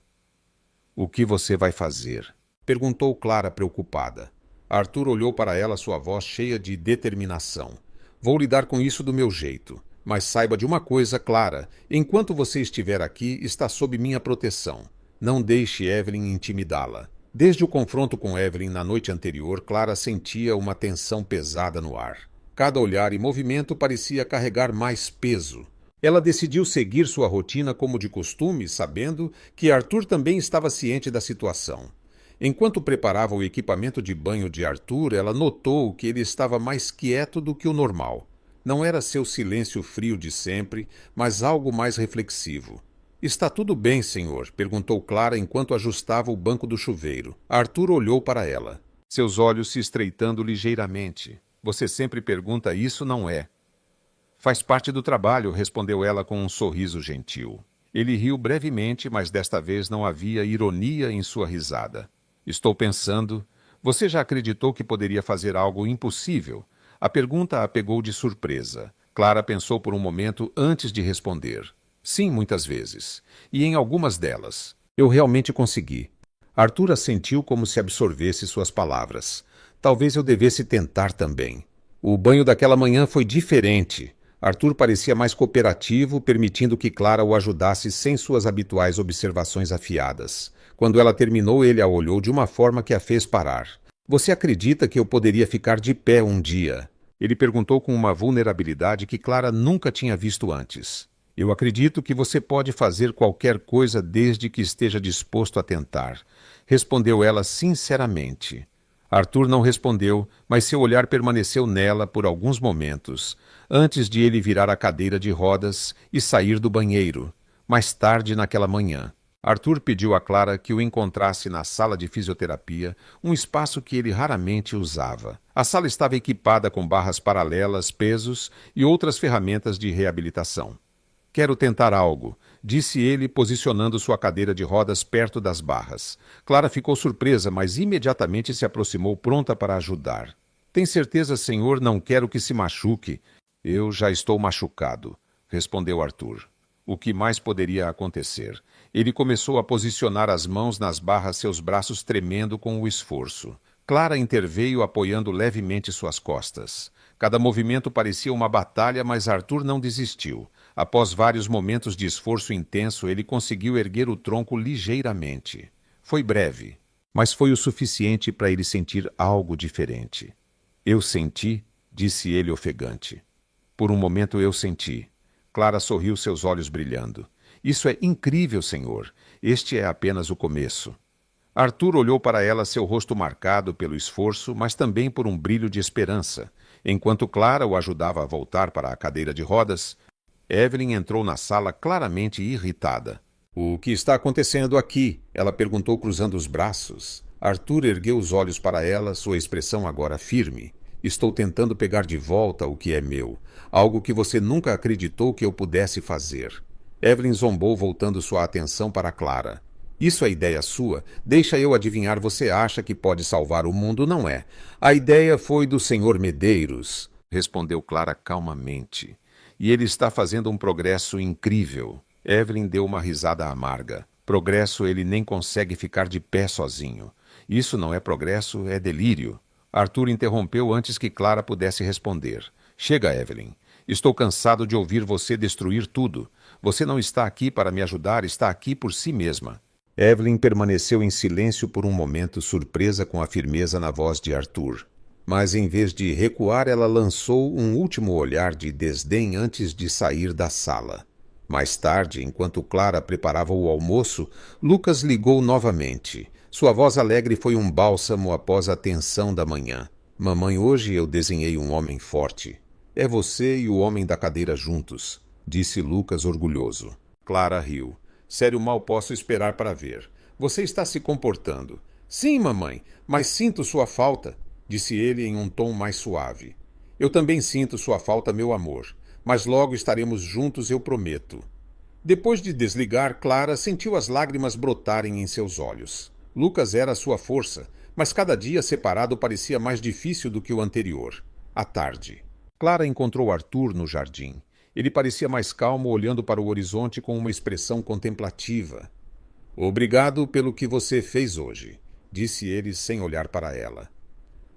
O que você vai fazer? Perguntou Clara preocupada. Arthur olhou para ela, sua voz cheia de determinação. Vou lidar com isso do meu jeito. Mas saiba de uma coisa, Clara. Enquanto você estiver aqui, está sob minha proteção. Não deixe Evelyn intimidá-la. Desde o confronto com Evelyn na noite anterior, Clara sentia uma tensão pesada no ar. Cada olhar e movimento parecia carregar mais peso. Ela decidiu seguir sua rotina como de costume, sabendo que Arthur também estava ciente da situação. Enquanto preparava o equipamento de banho de Arthur, ela notou que ele estava mais quieto do que o normal. Não era seu silêncio frio de sempre, mas algo mais reflexivo. Está tudo bem, senhor? Perguntou Clara enquanto ajustava o banco do chuveiro. Arthur olhou para ela. seus olhos se estreitando ligeiramente. Você sempre pergunta isso, não é? Faz parte do trabalho, respondeu ela com um sorriso gentil. Ele riu brevemente, mas desta vez não havia ironia em sua risada. Estou pensando... Você já acreditou que poderia fazer algo impossível? A pergunta a pegou de surpresa. Clara pensou por um momento antes de responder. Sim, muitas vezes. E em algumas delas. Eu realmente consegui. Arthur assentiu como se absorvesse suas palavras. Talvez eu devesse tentar também. O banho daquela manhã foi diferente. Arthur parecia mais cooperativo, permitindo que Clara o ajudasse sem suas habituais observações afiadas. Quando ela terminou, ele a olhou de uma forma que a fez parar. Você acredita que eu poderia ficar de pé um dia? Ele perguntou com uma vulnerabilidade que Clara nunca tinha visto antes. Eu acredito que você pode fazer qualquer coisa desde que esteja disposto a tentar, respondeu ela sinceramente. Arthur não respondeu, mas seu olhar permaneceu nela por alguns momentos, antes de ele virar a cadeira de rodas e sair do banheiro, mais tarde naquela manhã. Arthur pediu a Clara que o encontrasse na sala de fisioterapia, um espaço que ele raramente usava. A sala estava equipada com barras paralelas, pesos e outras ferramentas de reabilitação. Quero tentar algo, disse ele, posicionando sua cadeira de rodas perto das barras. Clara ficou surpresa, mas imediatamente se aproximou pronta para ajudar. Tem certeza, senhor, não quero que se machuque. Eu já estou machucado, respondeu Arthur. O que mais poderia acontecer? Ele começou a posicionar as mãos nas barras, seus braços tremendo com o esforço. Clara interveio apoiando levemente suas costas. Cada movimento parecia uma batalha, mas Arthur não desistiu. Após vários momentos de esforço intenso, ele conseguiu erguer o tronco ligeiramente. Foi breve, mas foi o suficiente para ele sentir algo diferente. Eu senti, disse ele ofegante. Por um momento eu senti. Clara sorriu, seus olhos brilhando. Isso é incrível, senhor. Este é apenas o começo. Arthur olhou para ela, seu rosto marcado pelo esforço, mas também por um brilho de esperança. Enquanto Clara o ajudava a voltar para a cadeira de rodas, Evelyn entrou na sala claramente irritada. O que está acontecendo aqui? Ela perguntou cruzando os braços. Arthur ergueu os olhos para ela, sua expressão agora firme. Estou tentando pegar de volta o que é meu, algo que você nunca acreditou que eu pudesse fazer. Evelyn zombou, voltando sua atenção para Clara. Isso é ideia sua? Deixa eu adivinhar, você acha que pode salvar o mundo, não é? A ideia foi do Sr. Medeiros, respondeu Clara calmamente. E ele está fazendo um progresso incrível. Evelyn deu uma risada amarga. Progresso, ele nem consegue ficar de pé sozinho. Isso não é progresso, é delírio. Arthur interrompeu antes que Clara pudesse responder. Chega, Evelyn. Estou cansado de ouvir você destruir tudo. Você não está aqui para me ajudar, está aqui por si mesma. Evelyn permaneceu em silêncio por um momento, surpresa com a firmeza na voz de Arthur. Mas em vez de recuar, ela lançou um último olhar de desdém antes de sair da sala. Mais tarde, enquanto Clara preparava o almoço, Lucas ligou novamente. Sua voz alegre foi um bálsamo após a tensão da manhã. Mamãe, hoje eu desenhei um homem forte. É você e o homem da cadeira juntos, disse Lucas orgulhoso. Clara riu. Sério, mal posso esperar para ver. Você está se comportando. Sim, mamãe, mas sinto sua falta, disse ele em um tom mais suave. Eu também sinto sua falta, meu amor, mas logo estaremos juntos, eu prometo. Depois de desligar, Clara sentiu as lágrimas brotarem em seus olhos. Lucas era sua força, mas cada dia separado parecia mais difícil do que o anterior. À tarde. Clara encontrou Arthur no jardim. Ele parecia mais calmo, olhando para o horizonte com uma expressão contemplativa. Obrigado pelo que você fez hoje, disse ele sem olhar para ela.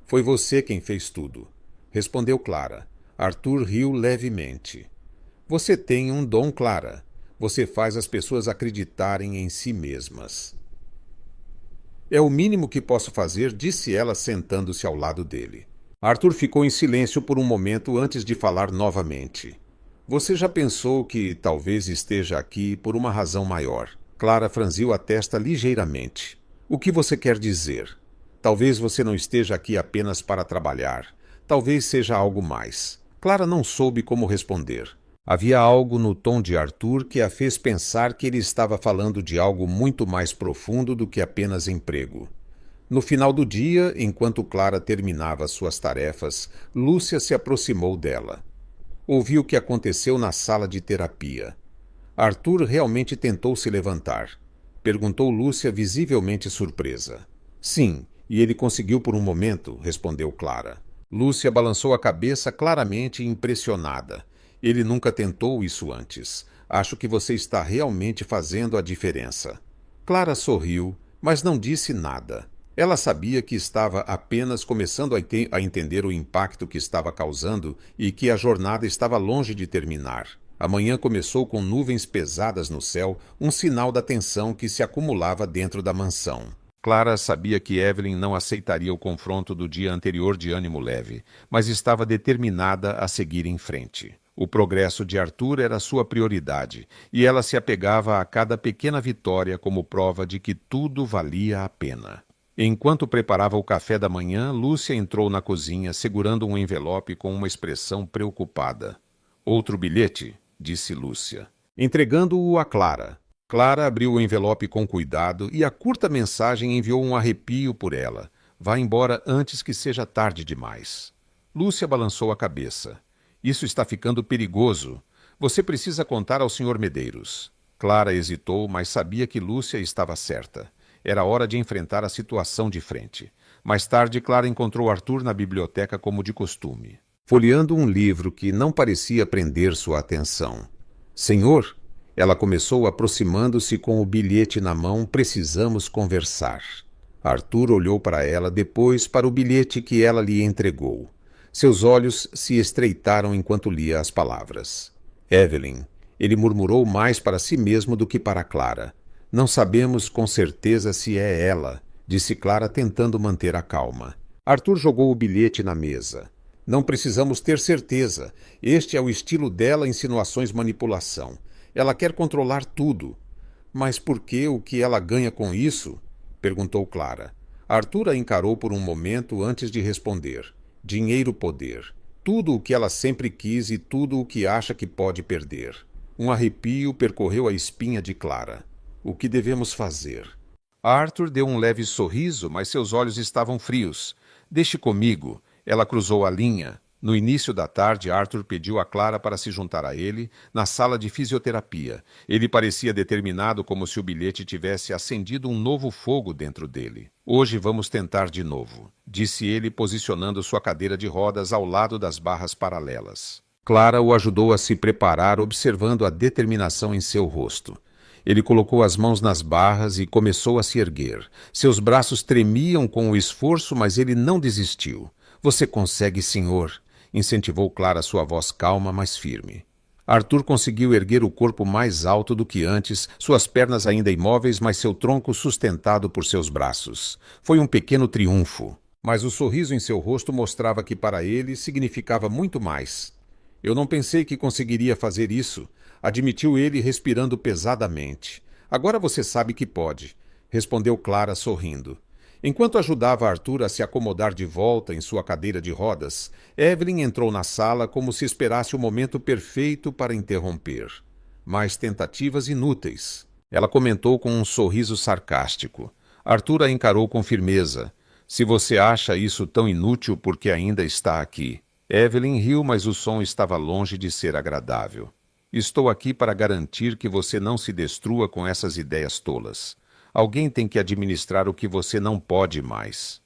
Foi você quem fez tudo, respondeu Clara. Arthur riu levemente. Você tem um dom, Clara. Você faz as pessoas acreditarem em si mesmas. É o mínimo que posso fazer, disse ela, sentando-se ao lado dele. Arthur ficou em silêncio por um momento antes de falar novamente. Você já pensou que talvez esteja aqui por uma razão maior? Clara franziu a testa ligeiramente. O que você quer dizer? Talvez você não esteja aqui apenas para trabalhar. Talvez seja algo mais. Clara não soube como responder. Havia algo no tom de Arthur que a fez pensar que ele estava falando de algo muito mais profundo do que apenas emprego. No final do dia, enquanto Clara terminava suas tarefas, Lúcia se aproximou dela. Ouviu o que aconteceu na sala de terapia. Arthur realmente tentou se levantar. Perguntou Lúcia, visivelmente surpresa. Sim, e ele conseguiu por um momento, respondeu Clara. Lúcia balançou a cabeça claramente impressionada. Ele nunca tentou isso antes. Acho que você está realmente fazendo a diferença. Clara sorriu, mas não disse nada. Ela sabia que estava apenas começando a entender o impacto que estava causando e que a jornada estava longe de terminar. A manhã começou com nuvens pesadas no céu, um sinal da tensão que se acumulava dentro da mansão. Clara sabia que Evelyn não aceitaria o confronto do dia anterior de ânimo leve, mas estava determinada a seguir em frente. O progresso de Arthur era sua prioridade, e ela se apegava a cada pequena vitória como prova de que tudo valia a pena. Enquanto preparava o café da manhã, Lúcia entrou na cozinha segurando um envelope com uma expressão preocupada. Outro bilhete? Disse Lúcia, entregando-o a Clara. Clara abriu o envelope com cuidado e a curta mensagem enviou um arrepio por ela. Vá embora antes que seja tarde demais. Lúcia balançou a cabeça. Isso está ficando perigoso. Você precisa contar ao Sr. Medeiros. Clara hesitou, mas sabia que Lúcia estava certa. Era hora de enfrentar a situação de frente. Mais tarde, Clara encontrou Arthur na biblioteca como de costume, folheando um livro que não parecia prender sua atenção. Senhor, ela começou aproximando-se com o bilhete na mão, precisamos conversar. Arthur olhou para ela, depois para o bilhete que ela lhe entregou. Seus olhos se estreitaram enquanto lia as palavras. Evelyn, ele murmurou mais para si mesmo do que para Clara. Não sabemos com certeza se é ela, disse Clara tentando manter a calma. Arthur jogou o bilhete na mesa. Não precisamos ter certeza. Este é o estilo dela, insinuações, manipulação. Ela quer controlar tudo. Mas por que o que ela ganha com isso? Perguntou Clara. Arthur a encarou por um momento antes de responder. Dinheiro, poder. Tudo o que ela sempre quis e tudo o que acha que pode perder. Um arrepio percorreu a espinha de Clara. O que devemos fazer? Arthur deu um leve sorriso, mas seus olhos estavam frios. Deixe comigo. Ela cruzou a linha. No início da tarde, Arthur pediu a Clara para se juntar a ele na sala de fisioterapia. Ele parecia determinado, como se o bilhete tivesse acendido um novo fogo dentro dele. Hoje vamos tentar de novo, disse ele, posicionando sua cadeira de rodas ao lado das barras paralelas. Clara o ajudou a se preparar, observando a determinação em seu rosto. Ele colocou as mãos nas barras e começou a se erguer. Seus braços tremiam com o esforço, mas ele não desistiu. Você consegue, senhor, incentivou Clara, sua voz calma, mas firme. Arthur conseguiu erguer o corpo mais alto do que antes, suas pernas ainda imóveis, mas seu tronco sustentado por seus braços. Foi um pequeno triunfo, mas o sorriso em seu rosto mostrava que para ele significava muito mais. Eu não pensei que conseguiria fazer isso, admitiu ele, respirando pesadamente. Agora você sabe que pode, respondeu Clara, sorrindo. Enquanto ajudava Arthur a se acomodar de volta em sua cadeira de rodas, Evelyn entrou na sala como se esperasse o momento perfeito para interromper. Mais tentativas inúteis. Ela comentou com um sorriso sarcástico. Arthur a encarou com firmeza. Se você acha isso tão inútil porque ainda está aqui. Evelyn riu, mas o som estava longe de ser agradável. Estou aqui para garantir que você não se destrua com essas ideias tolas. Alguém tem que administrar o que você não pode mais.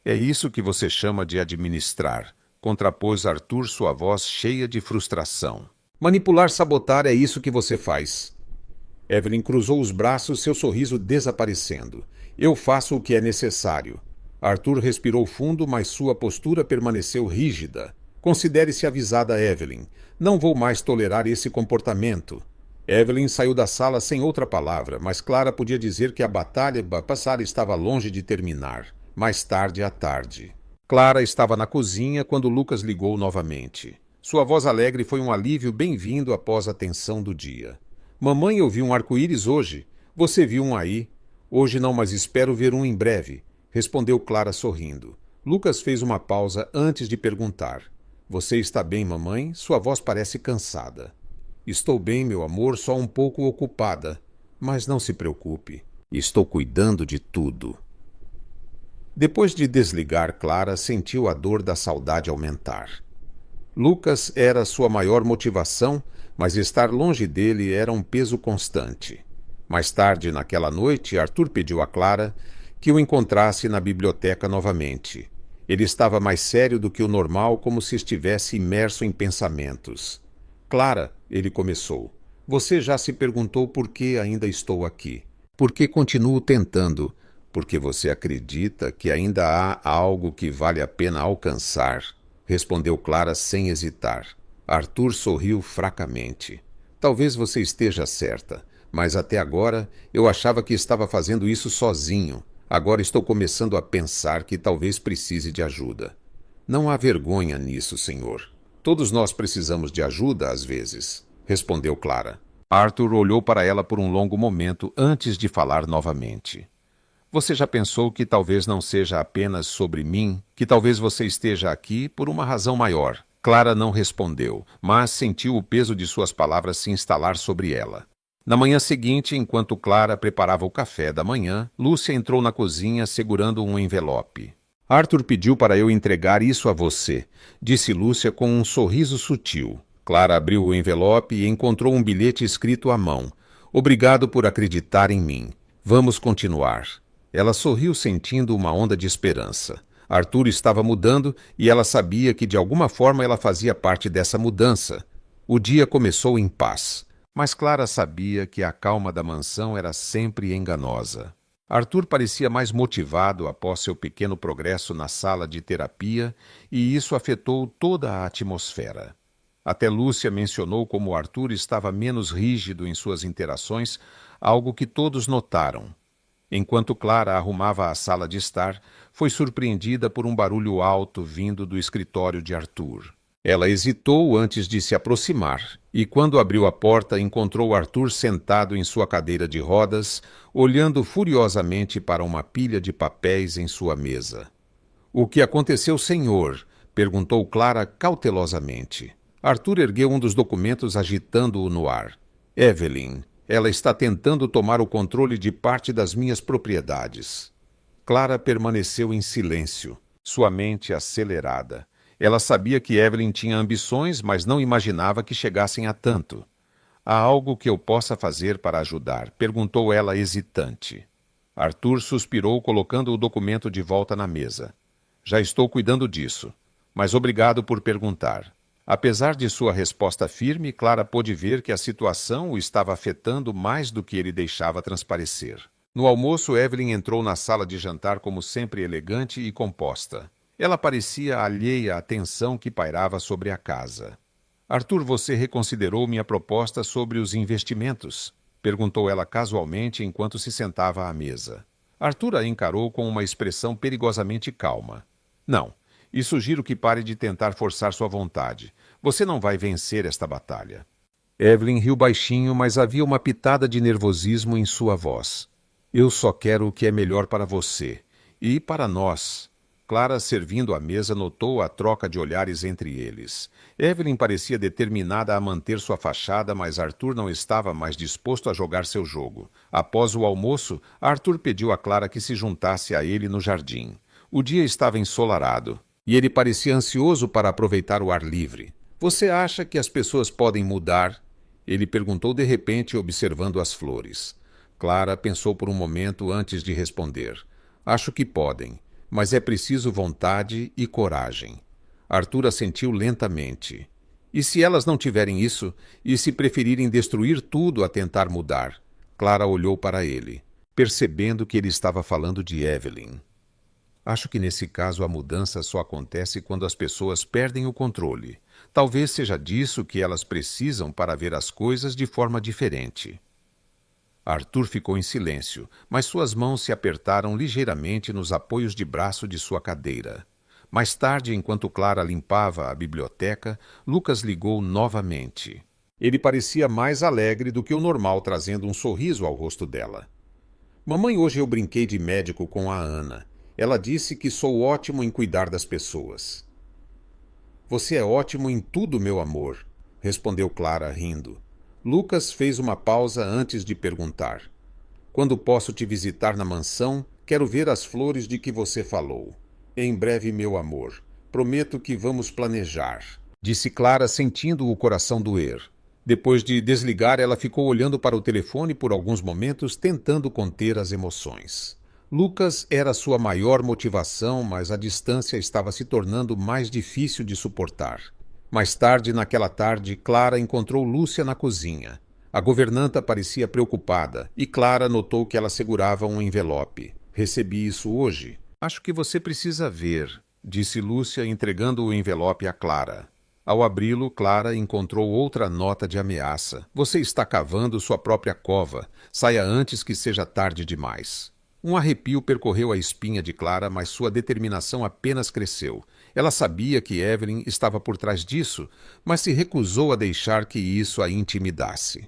É isso que você chama de administrar, contrapôs Arthur, sua voz cheia de frustração. Manipular, sabotar, é isso que você faz. Evelyn cruzou os braços, seu sorriso desaparecendo. Eu faço o que é necessário. Arthur respirou fundo, mas sua postura permaneceu rígida. Considere-se avisada, Evelyn. Não vou mais tolerar esse comportamento. Evelyn saiu da sala sem outra palavra, mas Clara podia dizer que a batalha passada estava longe de terminar. Mais tarde à tarde. Clara estava na cozinha quando Lucas ligou novamente. Sua voz alegre foi um alívio bem-vindo após a tensão do dia. Mamãe, eu vi um arco-íris hoje. Você viu um aí? Hoje não, mas espero ver um em breve, respondeu Clara sorrindo. Lucas fez uma pausa antes de perguntar. Você está bem, mamãe? Sua voz parece cansada. Estou bem, meu amor, só um pouco ocupada. Mas não se preocupe. Estou cuidando de tudo. Depois de desligar, Clara sentiu a dor da saudade aumentar. Lucas era sua maior motivação, mas estar longe dele era um peso constante. Mais tarde, naquela noite, Arthur pediu a Clara que o encontrasse na biblioteca novamente. Ele estava mais sério do que o normal, como se estivesse imerso em pensamentos. Clara, ele começou, você já se perguntou por que ainda estou aqui? Por que continuo tentando? Porque você acredita que ainda há algo que vale a pena alcançar, respondeu Clara sem hesitar. Arthur sorriu fracamente. Talvez você esteja certa, mas até agora eu achava que estava fazendo isso sozinho. Agora estou começando a pensar que talvez precise de ajuda. Não há vergonha nisso, senhor. Todos nós precisamos de ajuda às vezes, respondeu Clara. Arthur olhou para ela por um longo momento antes de falar novamente. Você já pensou que talvez não seja apenas sobre mim, que talvez você esteja aqui por uma razão maior? Clara não respondeu, mas sentiu o peso de suas palavras se instalar sobre ela. Na manhã seguinte, enquanto Clara preparava o café da manhã, Lúcia entrou na cozinha segurando um envelope. Arthur pediu para eu entregar isso a você, disse Lúcia com um sorriso sutil. Clara abriu o envelope e encontrou um bilhete escrito à mão. Obrigado por acreditar em mim. Vamos continuar. Ela sorriu sentindo uma onda de esperança. Arthur estava mudando e ela sabia que de alguma forma ela fazia parte dessa mudança. O dia começou em paz. Mas Clara sabia que a calma da mansão era sempre enganosa. Arthur parecia mais motivado após seu pequeno progresso na sala de terapia e isso afetou toda a atmosfera. Até Lúcia mencionou como Arthur estava menos rígido em suas interações, algo que todos notaram. Enquanto Clara arrumava a sala de estar, foi surpreendida por um barulho alto vindo do escritório de Arthur. Ela hesitou antes de se aproximar, e quando abriu a porta encontrou Arthur sentado em sua cadeira de rodas, olhando furiosamente para uma pilha de papéis em sua mesa. "O que aconteceu, senhor?" perguntou Clara cautelosamente. Arthur ergueu um dos documentos agitando-o no ar. "Evelyn, ela está tentando tomar o controle de parte das minhas propriedades." Clara permaneceu em silêncio, sua mente acelerada. Ela sabia que Evelyn tinha ambições, mas não imaginava que chegassem a tanto. "Há algo que eu possa fazer para ajudar?" perguntou ela hesitante. Arthur suspirou, colocando o documento de volta na mesa. "Já estou cuidando disso, mas obrigado por perguntar." Apesar de sua resposta firme, Clara pôde ver que a situação o estava afetando mais do que ele deixava transparecer. No almoço, Evelyn entrou na sala de jantar como sempre elegante e composta. Ela parecia alheia à tensão que pairava sobre a casa. "Arthur, você reconsiderou minha proposta sobre os investimentos?" perguntou ela casualmente enquanto se sentava à mesa. Arthur a encarou com uma expressão perigosamente calma. "Não, e sugiro que pare de tentar forçar sua vontade. Você não vai vencer esta batalha." Evelyn riu baixinho, mas havia uma pitada de nervosismo em sua voz. "Eu só quero o que é melhor para você. E para nós." Clara, servindo à mesa, notou a troca de olhares entre eles. Evelyn parecia determinada a manter sua fachada, mas Arthur não estava mais disposto a jogar seu jogo. Após o almoço, Arthur pediu a Clara que se juntasse a ele no jardim. O dia estava ensolarado, e ele parecia ansioso para aproveitar o ar livre. "Você acha que as pessoas podem mudar?" ele perguntou de repente, observando as flores. Clara pensou por um momento antes de responder. "Acho que podem. Mas é preciso vontade e coragem." Arthur assentiu lentamente. "E se elas não tiverem isso? E se preferirem destruir tudo a tentar mudar?" Clara olhou para ele, percebendo que ele estava falando de Evelyn. "Acho que nesse caso a mudança só acontece quando as pessoas perdem o controle. Talvez seja disso que elas precisam para ver as coisas de forma diferente." Arthur ficou em silêncio, mas suas mãos se apertaram ligeiramente nos apoios de braço de sua cadeira. Mais tarde, enquanto Clara limpava a biblioteca, Lucas ligou novamente. Ele parecia mais alegre do que o normal, trazendo um sorriso ao rosto dela. "Mamãe, hoje eu brinquei de médico com a Ana. Ela disse que sou ótimo em cuidar das pessoas." "Você é ótimo em tudo, meu amor", respondeu Clara, rindo. Lucas fez uma pausa antes de perguntar. "Quando posso te visitar na mansão, Quero ver as flores de que você falou. Em breve, meu amor. Prometo que vamos planejar, disse Clara, sentindo o coração doer. Depois de desligar, ela ficou olhando para o telefone por alguns momentos, tentando conter as emoções. Lucas era sua maior motivação, mas a distância estava se tornando mais difícil de suportar. Mais tarde, naquela tarde, Clara encontrou Lúcia na cozinha. A governanta parecia preocupada e Clara notou que ela segurava um envelope. Recebi isso hoje. Acho que você precisa ver, disse Lúcia, entregando o envelope a Clara. Ao abri-lo, Clara encontrou outra nota de ameaça. Você está cavando sua própria cova. Saia antes que seja tarde demais. Um arrepio percorreu a espinha de Clara, mas sua determinação apenas cresceu. Ela sabia que Evelyn estava por trás disso, mas se recusou a deixar que isso a intimidasse.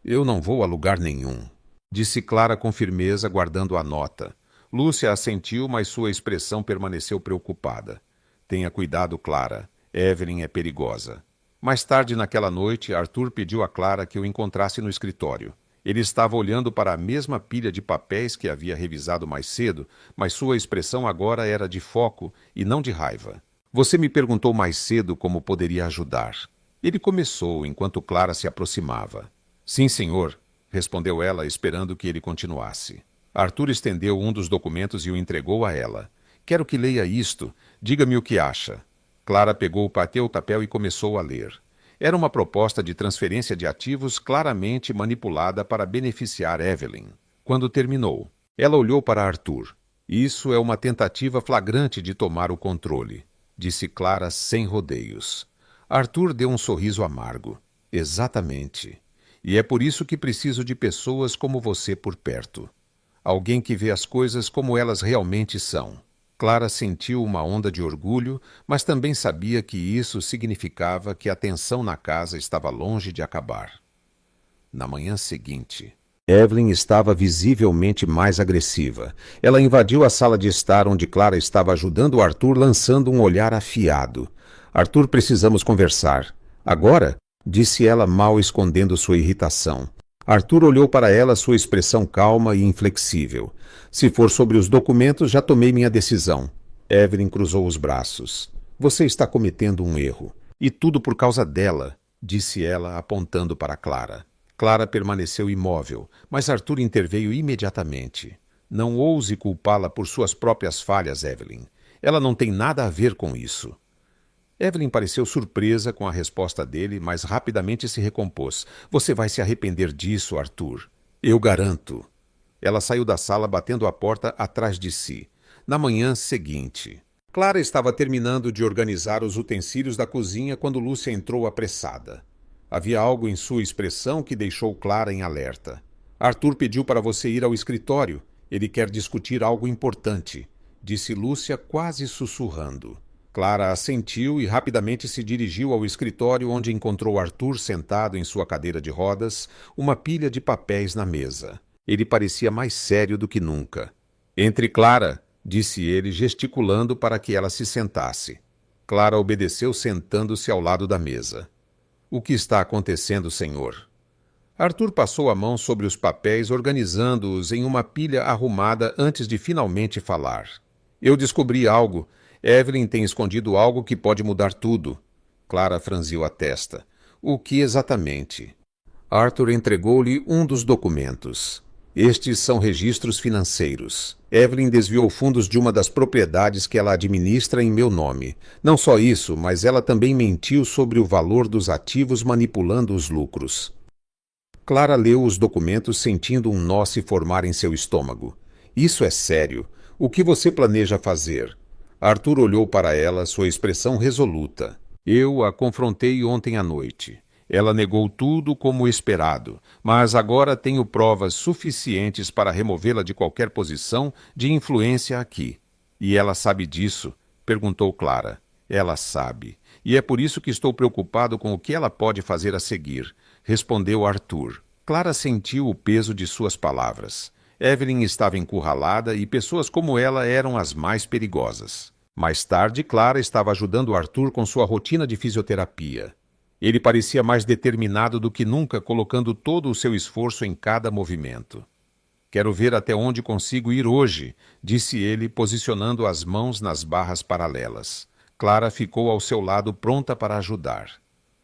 Eu não vou a lugar nenhum, disse Clara com firmeza, guardando a nota. Lúcia assentiu, mas sua expressão permaneceu preocupada. Tenha cuidado, Clara. Evelyn é perigosa. Mais tarde naquela noite, Arthur pediu a Clara que o encontrasse no escritório. Ele estava olhando para a mesma pilha de papéis que havia revisado mais cedo, mas sua expressão agora era de foco e não de raiva. Você me perguntou mais cedo como poderia ajudar. Ele começou enquanto Clara se aproximava. Sim, senhor, respondeu ela, esperando que ele continuasse. Arthur estendeu um dos documentos e o entregou a ela. Quero que leia isto. Diga-me o que acha. Clara bateu o papel e começou a ler. Era uma proposta de transferência de ativos claramente manipulada para beneficiar Evelyn. Quando terminou, ela olhou para Arthur. Isso é uma tentativa flagrante de tomar o controle, disse Clara sem rodeios. Arthur deu um sorriso amargo. Exatamente. E é por isso que preciso de pessoas como você por perto. Alguém que vê as coisas como elas realmente são. Clara sentiu uma onda de orgulho, mas também sabia que isso significava que a tensão na casa estava longe de acabar. Na manhã seguinte, Evelyn estava visivelmente mais agressiva. Ela invadiu a sala de estar onde Clara estava ajudando Arthur, lançando um olhar afiado. Arthur, precisamos conversar. Agora? Disse ela, mal escondendo sua irritação. Arthur olhou para ela, sua expressão calma e inflexível. Se for sobre os documentos, já tomei minha decisão. Evelyn cruzou os braços. Você está cometendo um erro. E tudo por causa dela, disse ela, apontando para Clara. Clara permaneceu imóvel, mas Arthur interveio imediatamente. Não ouse culpá-la por suas próprias falhas, Evelyn. Ela não tem nada a ver com isso. Evelyn pareceu surpresa com a resposta dele, mas rapidamente se recompôs. Você vai se arrepender disso, Arthur. Eu garanto. Ela saiu da sala batendo a porta atrás de si. Na manhã seguinte, Clara estava terminando de organizar os utensílios da cozinha quando Lúcia entrou apressada. Havia algo em sua expressão que deixou Clara em alerta. Arthur pediu para você ir ao escritório. Ele quer discutir algo importante, disse Lúcia quase sussurrando. Clara assentiu e rapidamente se dirigiu ao escritório, onde encontrou Arthur sentado em sua cadeira de rodas, uma pilha de papéis na mesa. Ele parecia mais sério do que nunca. Entre, Clara, disse ele, gesticulando para que ela se sentasse. Clara obedeceu, sentando-se ao lado da mesa. O que está acontecendo, senhor? Arthur passou a mão sobre os papéis, organizando-os em uma pilha arrumada antes de finalmente falar. Eu descobri algo. Evelyn tem escondido algo que pode mudar tudo. Clara franziu a testa. O que exatamente? Arthur entregou-lhe um dos documentos. Estes são registros financeiros. Evelyn desviou fundos de uma das propriedades que ela administra em meu nome. Não só isso, mas ela também mentiu sobre o valor dos ativos, manipulando os lucros. Clara leu os documentos, sentindo um nó se formar em seu estômago. Isso é sério. O que você planeja fazer? Arthur olhou para ela, sua expressão resoluta. Eu a confrontei ontem à noite. Ela negou tudo como esperado, mas agora tenho provas suficientes para removê-la de qualquer posição de influência aqui. E ela sabe disso? Perguntou Clara. Ela sabe. E é por isso que estou preocupado com o que ela pode fazer a seguir, respondeu Arthur. Clara sentiu o peso de suas palavras. Evelyn estava encurralada e pessoas como ela eram as mais perigosas. Mais tarde, Clara estava ajudando Arthur com sua rotina de fisioterapia. Ele parecia mais determinado do que nunca, colocando todo o seu esforço em cada movimento. Quero ver até onde consigo ir hoje, disse ele, posicionando as mãos nas barras paralelas. Clara ficou ao seu lado pronta para ajudar.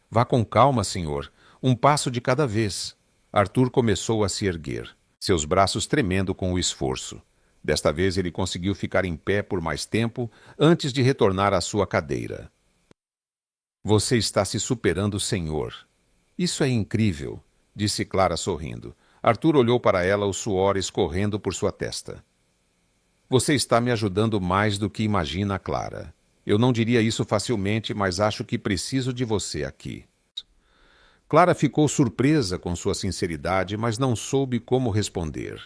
Vá com calma, senhor. Um passo de cada vez. Arthur começou a se erguer, seus braços tremendo com o esforço. Desta vez ele conseguiu ficar em pé por mais tempo antes de retornar à sua cadeira. Você está se superando, senhor. Isso é incrível, disse Clara sorrindo. Arthur olhou para ela, o suor escorrendo por sua testa. Você está me ajudando mais do que imagina, Clara. Eu não diria isso facilmente, mas acho que preciso de você aqui. Clara ficou surpresa com sua sinceridade, mas não soube como responder.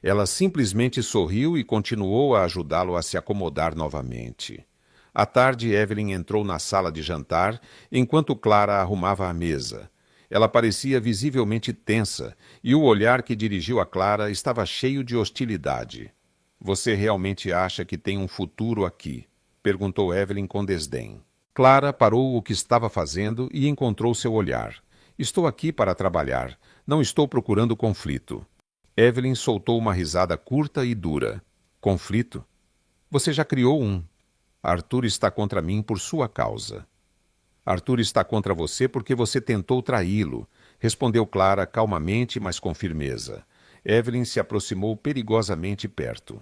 Ela simplesmente sorriu e continuou a ajudá-lo a se acomodar novamente. À tarde, Evelyn entrou na sala de jantar, enquanto Clara arrumava a mesa. Ela parecia visivelmente tensa, e o olhar que dirigiu a Clara estava cheio de hostilidade. Você realmente acha que tem um futuro aqui? Perguntou Evelyn com desdém. Clara parou o que estava fazendo e encontrou seu olhar. Estou aqui para trabalhar. Não estou procurando conflito. Evelyn soltou uma risada curta e dura. Conflito? Você já criou um. Arthur está contra mim por sua causa. Arthur está contra você porque você tentou traí-lo, respondeu Clara calmamente, mas com firmeza. Evelyn se aproximou perigosamente perto.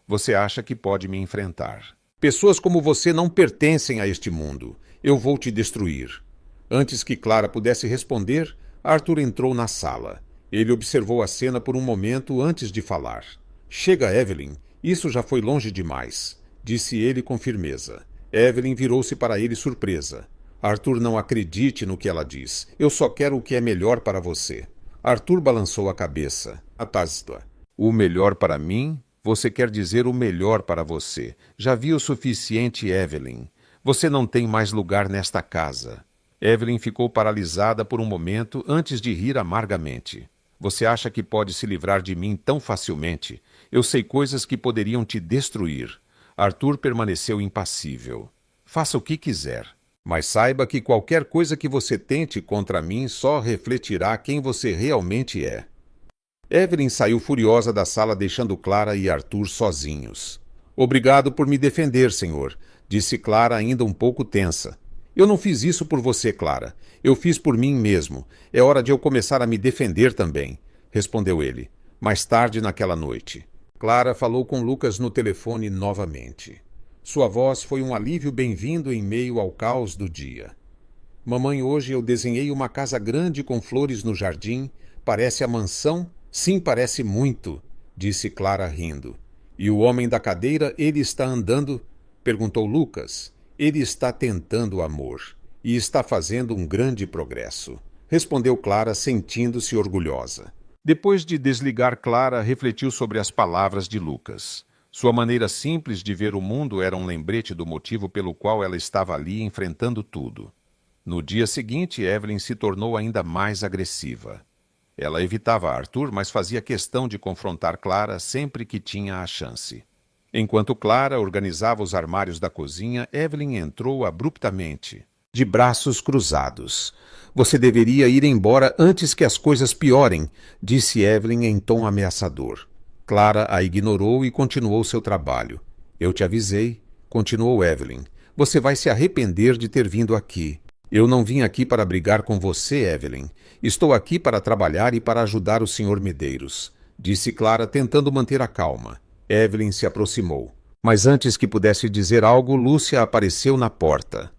Você acha que pode me enfrentar? Pessoas como você não pertencem a este mundo. Eu vou te destruir. Antes que Clara pudesse responder, Arthur entrou na sala. Ele observou a cena por um momento antes de falar. Chega, Evelyn. Isso já foi longe demais, disse ele com firmeza. Evelyn virou-se para ele surpresa. Arthur, não acredite no que ela diz. Eu só quero o que é melhor para você. Arthur balançou a cabeça. Atasta. O melhor para mim? Você quer dizer o melhor para você. Já vi o suficiente, Evelyn. Você não tem mais lugar nesta casa. Evelyn ficou paralisada por um momento antes de rir amargamente. Você acha que pode se livrar de mim tão facilmente? Eu sei coisas que poderiam te destruir. Arthur permaneceu impassível. Faça o que quiser. Mas saiba que qualquer coisa que você tente contra mim só refletirá quem você realmente é. Evelyn saiu furiosa da sala, deixando Clara e Arthur sozinhos. Obrigado por me defender, senhor, disse Clara, ainda um pouco tensa. Eu não fiz isso por você, Clara. Eu fiz por mim mesmo. É hora de eu começar a me defender também, respondeu ele. Mais tarde naquela noite, Clara falou com Lucas no telefone novamente. Sua voz foi um alívio bem-vindo em meio ao caos do dia. Mamãe, hoje eu desenhei uma casa grande com flores no jardim. Parece a mansão? Sim, parece muito, disse Clara rindo. E o homem da cadeira, ele está andando? Perguntou Lucas. Ele está tentando amor. E está fazendo um grande progresso, respondeu Clara, sentindo-se orgulhosa. Depois de desligar, Clara refletiu sobre as palavras de Lucas. Sua maneira simples de ver o mundo era um lembrete do motivo pelo qual ela estava ali enfrentando tudo. No dia seguinte, Evelyn se tornou ainda mais agressiva. Ela evitava Arthur, mas fazia questão de confrontar Clara sempre que tinha a chance. Enquanto Clara organizava os armários da cozinha, Evelyn entrou abruptamente, de braços cruzados. Você deveria ir embora antes que as coisas piorem, disse Evelyn em tom ameaçador. Clara a ignorou e continuou seu trabalho. Eu te avisei, continuou Evelyn. Você vai se arrepender de ter vindo aqui. Eu não vim aqui para brigar com você, Evelyn. Estou aqui para trabalhar e para ajudar o Sr. Medeiros, disse Clara, tentando manter a calma. Evelyn se aproximou. Mas antes que pudesse dizer algo, Lúcia apareceu na porta.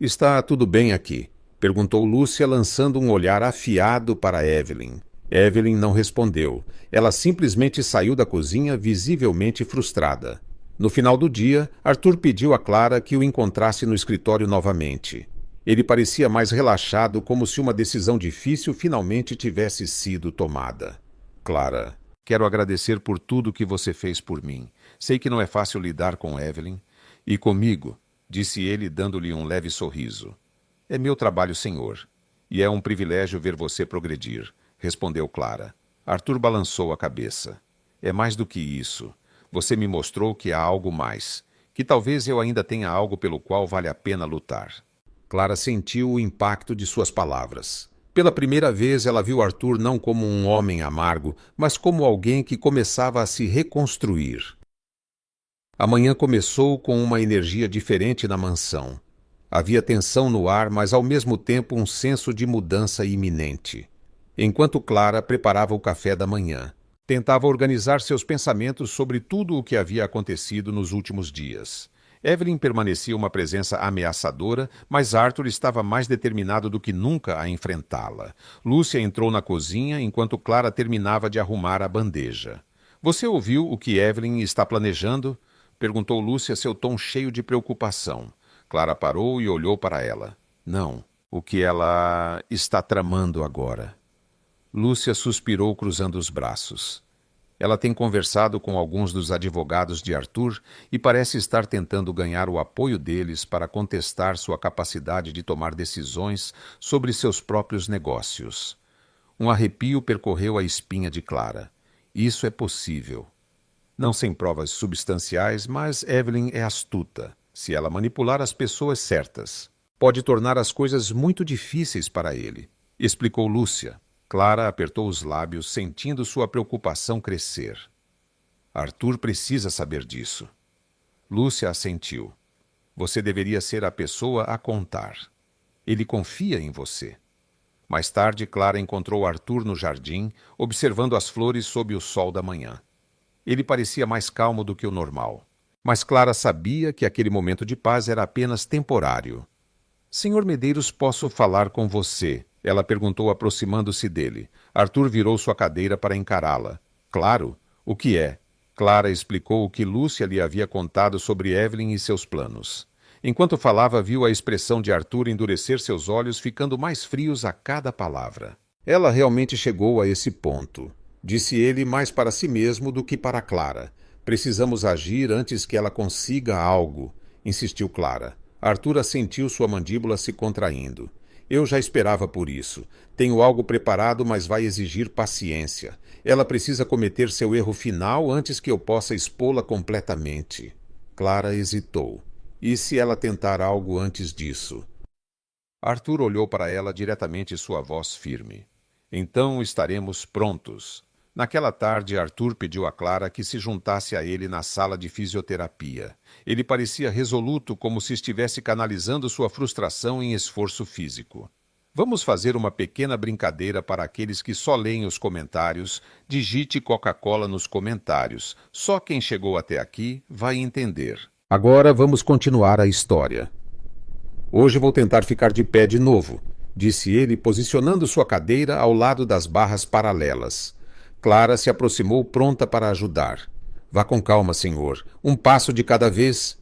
Está tudo bem aqui? Perguntou Lúcia, lançando um olhar afiado para Evelyn. Evelyn não respondeu. Ela simplesmente saiu da cozinha, visivelmente frustrada. No final do dia, Arthur pediu a Clara que o encontrasse no escritório novamente. Ele parecia mais relaxado, como se uma decisão difícil finalmente tivesse sido tomada. Clara, quero agradecer por tudo que você fez por mim. Sei que não é fácil lidar com Evelyn. E comigo, disse ele, dando-lhe um leve sorriso. É meu trabalho, senhor. E é um privilégio ver você progredir, respondeu Clara. Arthur balançou a cabeça. É mais do que isso. Você me mostrou que há algo mais. Que talvez eu ainda tenha algo pelo qual vale a pena lutar. Clara sentiu o impacto de suas palavras. Pela primeira vez, ela viu Arthur não como um homem amargo, mas como alguém que começava a se reconstruir. A manhã começou com uma energia diferente na mansão. Havia tensão no ar, mas ao mesmo tempo um senso de mudança iminente. Enquanto Clara preparava o café da manhã, tentava organizar seus pensamentos sobre tudo o que havia acontecido nos últimos dias. Evelyn permanecia uma presença ameaçadora, mas Arthur estava mais determinado do que nunca a enfrentá-la. Lúcia entrou na cozinha enquanto Clara terminava de arrumar a bandeja. — Você ouviu o que Evelyn está planejando? Perguntou Lúcia, seu tom cheio de preocupação. Clara parou e olhou para ela. — Não. O que ela está tramando agora? Lúcia suspirou, cruzando os braços. Ela tem conversado com alguns dos advogados de Arthur e parece estar tentando ganhar o apoio deles para contestar sua capacidade de tomar decisões sobre seus próprios negócios. Um arrepio percorreu a espinha de Clara. Isso é possível. Não sem provas substanciais, mas Evelyn é astuta. Se ela manipular as pessoas certas, pode tornar as coisas muito difíceis para ele, explicou Lúcia. Clara apertou os lábios, sentindo sua preocupação crescer. Arthur precisa saber disso. Lúcia assentiu. Você deveria ser a pessoa a contar. Ele confia em você. Mais tarde, Clara encontrou Arthur no jardim, observando as flores sob o sol da manhã. Ele parecia mais calmo do que o normal. Mas Clara sabia que aquele momento de paz era apenas temporário. Senhor Medeiros, posso falar com você? Ela perguntou, aproximando-se dele. Arthur virou sua cadeira para encará-la. Claro. O que é? Clara explicou o que Lúcia lhe havia contado sobre Evelyn e seus planos. Enquanto falava, viu a expressão de Arthur endurecer seus olhos, ficando mais frios a cada palavra. Ela realmente chegou a esse ponto. Disse ele mais para si mesmo do que para Clara. Precisamos agir antes que ela consiga algo, insistiu Clara. Arthur assentiu, sua mandíbula se contraindo. Eu já esperava por isso. Tenho algo preparado, mas vai exigir paciência. Ela precisa cometer seu erro final antes que eu possa expô-la completamente. Clara hesitou. E se ela tentar algo antes disso? Arthur olhou para ela diretamente, sua voz firme. Então estaremos prontos. Naquela tarde, Arthur pediu a Clara que se juntasse a ele na sala de fisioterapia. Ele parecia resoluto, como se estivesse canalizando sua frustração em esforço físico. Vamos fazer uma pequena brincadeira para aqueles que só leem os comentários. Digite Coca-Cola nos comentários. Só quem chegou até aqui vai entender. Agora vamos continuar a história. Hoje vou tentar ficar de pé de novo, disse ele, posicionando sua cadeira ao lado das barras paralelas. Clara se aproximou, pronta para ajudar. Vá com calma, senhor. Um passo de cada vez.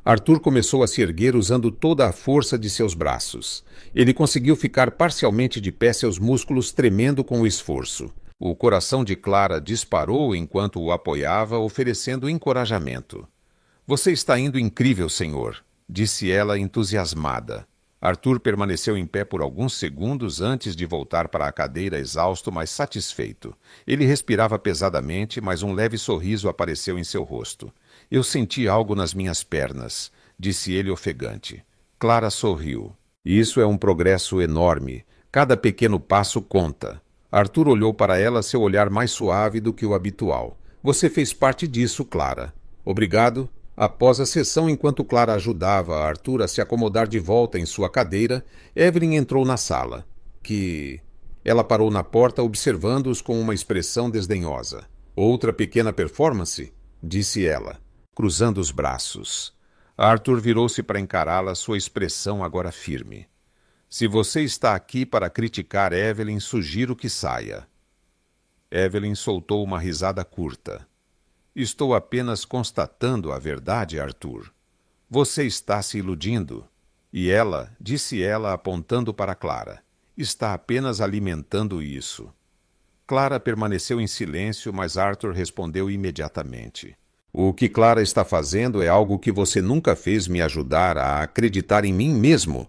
Arthur começou a se erguer usando toda a força de seus braços. Ele conseguiu ficar parcialmente de pé, seus músculos tremendo com o esforço. O coração de Clara disparou enquanto o apoiava, oferecendo encorajamento. Você está indo incrível, senhor, disse ela entusiasmada. Arthur permaneceu em pé por alguns segundos antes de voltar para a cadeira, exausto, mas satisfeito. Ele respirava pesadamente, mas um leve sorriso apareceu em seu rosto. Eu senti algo nas minhas pernas, disse ele ofegante. Clara sorriu. Isso é um progresso enorme. Cada pequeno passo conta. Arthur olhou para ela, seu olhar mais suave do que o habitual. Você fez parte disso, Clara. Obrigado. Após a sessão, enquanto Clara ajudava Arthur a se acomodar de volta em sua cadeira, Evelyn entrou na sala. Ela parou na porta, observando-os com uma expressão desdenhosa. Outra pequena performance? Disse ela, cruzando os braços. Arthur virou-se para encará-la, sua expressão agora firme. Se você está aqui para criticar Evelyn, sugiro que saia. Evelyn soltou uma risada curta. Estou apenas constatando a verdade, Arthur. Você está se iludindo. E ela, disse ela apontando para Clara, está apenas alimentando isso. Clara permaneceu em silêncio, mas Arthur respondeu imediatamente. O que Clara está fazendo é algo que você nunca fez me ajudar a acreditar em mim mesmo.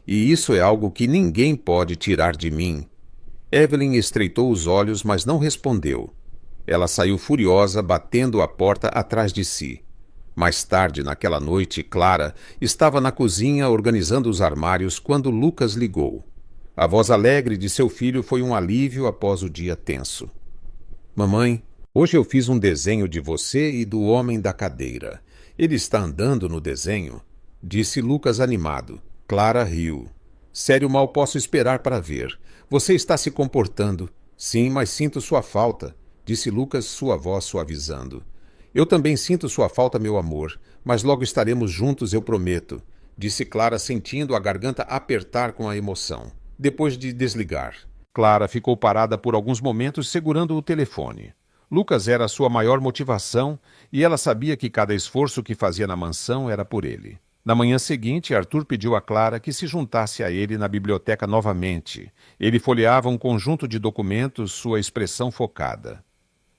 E isso é algo que ninguém pode tirar de mim. Evelyn estreitou os olhos, mas não respondeu. Ela saiu furiosa, batendo a porta atrás de si. Mais tarde, naquela noite, Clara estava na cozinha organizando os armários quando Lucas ligou. A voz alegre de seu filho foi um alívio após o dia tenso. Mamãe, hoje eu fiz um desenho de você e do homem da cadeira. Ele está andando no desenho? Disse Lucas animado. Clara riu. Sério, mal posso esperar para ver. Você está se comportando. Sim, mas sinto sua falta, disse Lucas, sua voz suavizando. Eu também sinto sua falta, meu amor, mas logo estaremos juntos, eu prometo, disse Clara, sentindo a garganta apertar com a emoção. Depois de desligar, Clara ficou parada por alguns momentos segurando o telefone. Lucas era a sua maior motivação e ela sabia que cada esforço que fazia na mansão era por ele. Na manhã seguinte, Arthur pediu a Clara que se juntasse a ele na biblioteca novamente. Ele folheava um conjunto de documentos, sua expressão focada.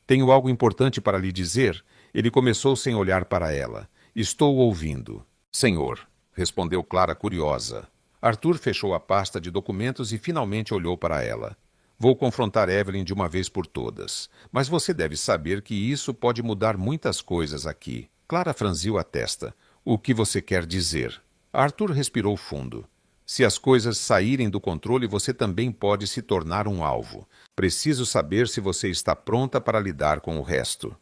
Tenho algo importante para lhe dizer. Ele começou sem olhar para ela. Estou ouvindo. Senhor, respondeu Clara curiosa. Arthur fechou a pasta de documentos e finalmente olhou para ela. Vou confrontar Evelyn de uma vez por todas. Mas você deve saber que isso pode mudar muitas coisas aqui. Clara franziu a testa. O que você quer dizer? Arthur respirou fundo. Se as coisas saírem do controle, você também pode se tornar um alvo. Preciso saber se você está pronta para lidar com o resto.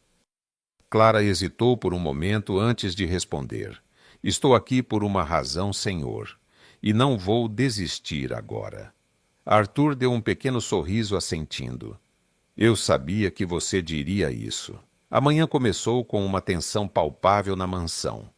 Clara hesitou por um momento antes de responder. Estou aqui por uma razão, senhor. E não vou desistir agora. Arthur deu um pequeno sorriso assentindo. Eu sabia que você diria isso. A manhã começou com uma tensão palpável na mansão.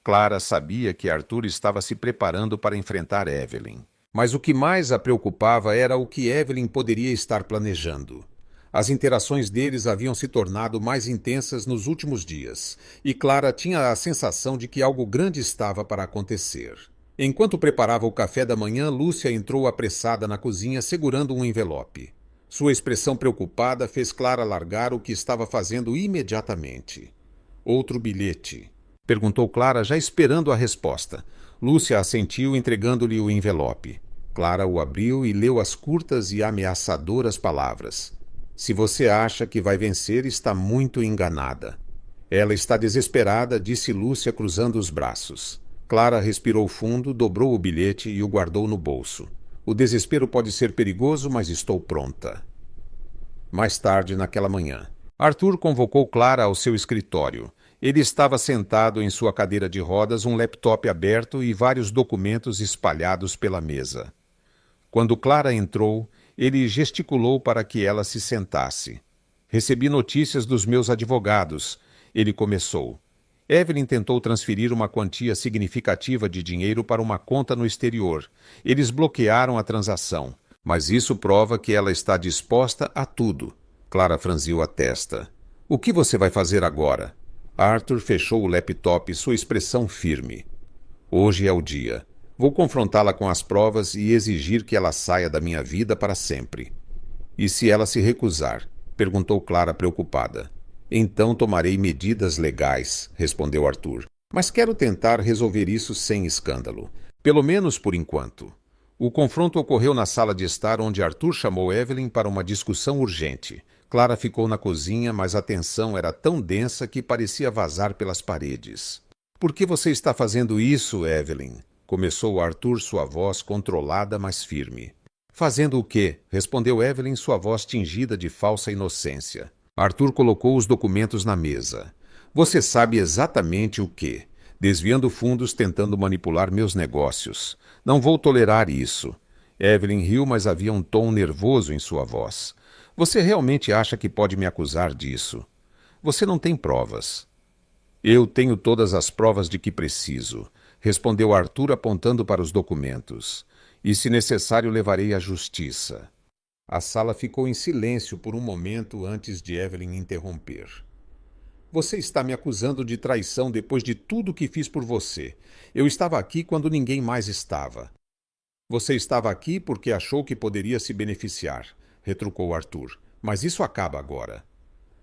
Clara sabia que Arthur estava se preparando para enfrentar Evelyn. Mas o que mais a preocupava era o que Evelyn poderia estar planejando. As interações deles haviam se tornado mais intensas nos últimos dias, e Clara tinha a sensação de que algo grande estava para acontecer. Enquanto preparava o café da manhã, Lúcia entrou apressada na cozinha segurando um envelope. Sua expressão preocupada fez Clara largar o que estava fazendo imediatamente. Outro bilhete? Perguntou Clara, já esperando a resposta. Lúcia assentiu, entregando-lhe o envelope. Clara o abriu e leu as curtas e ameaçadoras palavras. Se você acha que vai vencer, está muito enganada. Ela está desesperada, disse Lúcia, cruzando os braços. Clara respirou fundo, dobrou o bilhete e o guardou no bolso. O desespero pode ser perigoso, mas estou pronta. Mais tarde, naquela manhã, Arthur convocou Clara ao seu escritório. Ele estava sentado em sua cadeira de rodas, um laptop aberto e vários documentos espalhados pela mesa. Quando Clara entrou, ele gesticulou para que ela se sentasse. Recebi notícias dos meus advogados. Ele começou. Evelyn tentou transferir uma quantia significativa de dinheiro para uma conta no exterior. Eles bloquearam a transação. Mas isso prova que ela está disposta a tudo. Clara franziu a testa. O que você vai fazer agora? Arthur fechou o laptop, sua expressão firme. Hoje é o dia. Vou confrontá-la com as provas e exigir que ela saia da minha vida para sempre. E se ela se recusar? Perguntou Clara preocupada. Então tomarei medidas legais, respondeu Arthur. Mas quero tentar resolver isso sem escândalo. Pelo menos por enquanto. O confronto ocorreu na sala de estar, onde Arthur chamou Evelyn para uma discussão urgente. Clara ficou na cozinha, mas a tensão era tão densa que parecia vazar pelas paredes. Por que você está fazendo isso, Evelyn? Começou Arthur, sua voz controlada, mas firme. Fazendo o quê? Respondeu Evelyn, sua voz tingida de falsa inocência. Arthur colocou os documentos na mesa. Você sabe exatamente o quê? Desviando fundos, tentando manipular meus negócios. Não vou tolerar isso. Evelyn riu, mas havia um tom nervoso em sua voz. Você realmente acha que pode me acusar disso? Você não tem provas. Eu tenho todas as provas de que preciso, respondeu Arthur apontando para os documentos. E se necessário levarei à justiça. A sala ficou em silêncio por um momento antes de Evelyn interromper. Você está me acusando de traição depois de tudo que fiz por você. Eu estava aqui quando ninguém mais estava. Você estava aqui porque achou que poderia se beneficiar, retrucou Arthur. Mas isso acaba agora.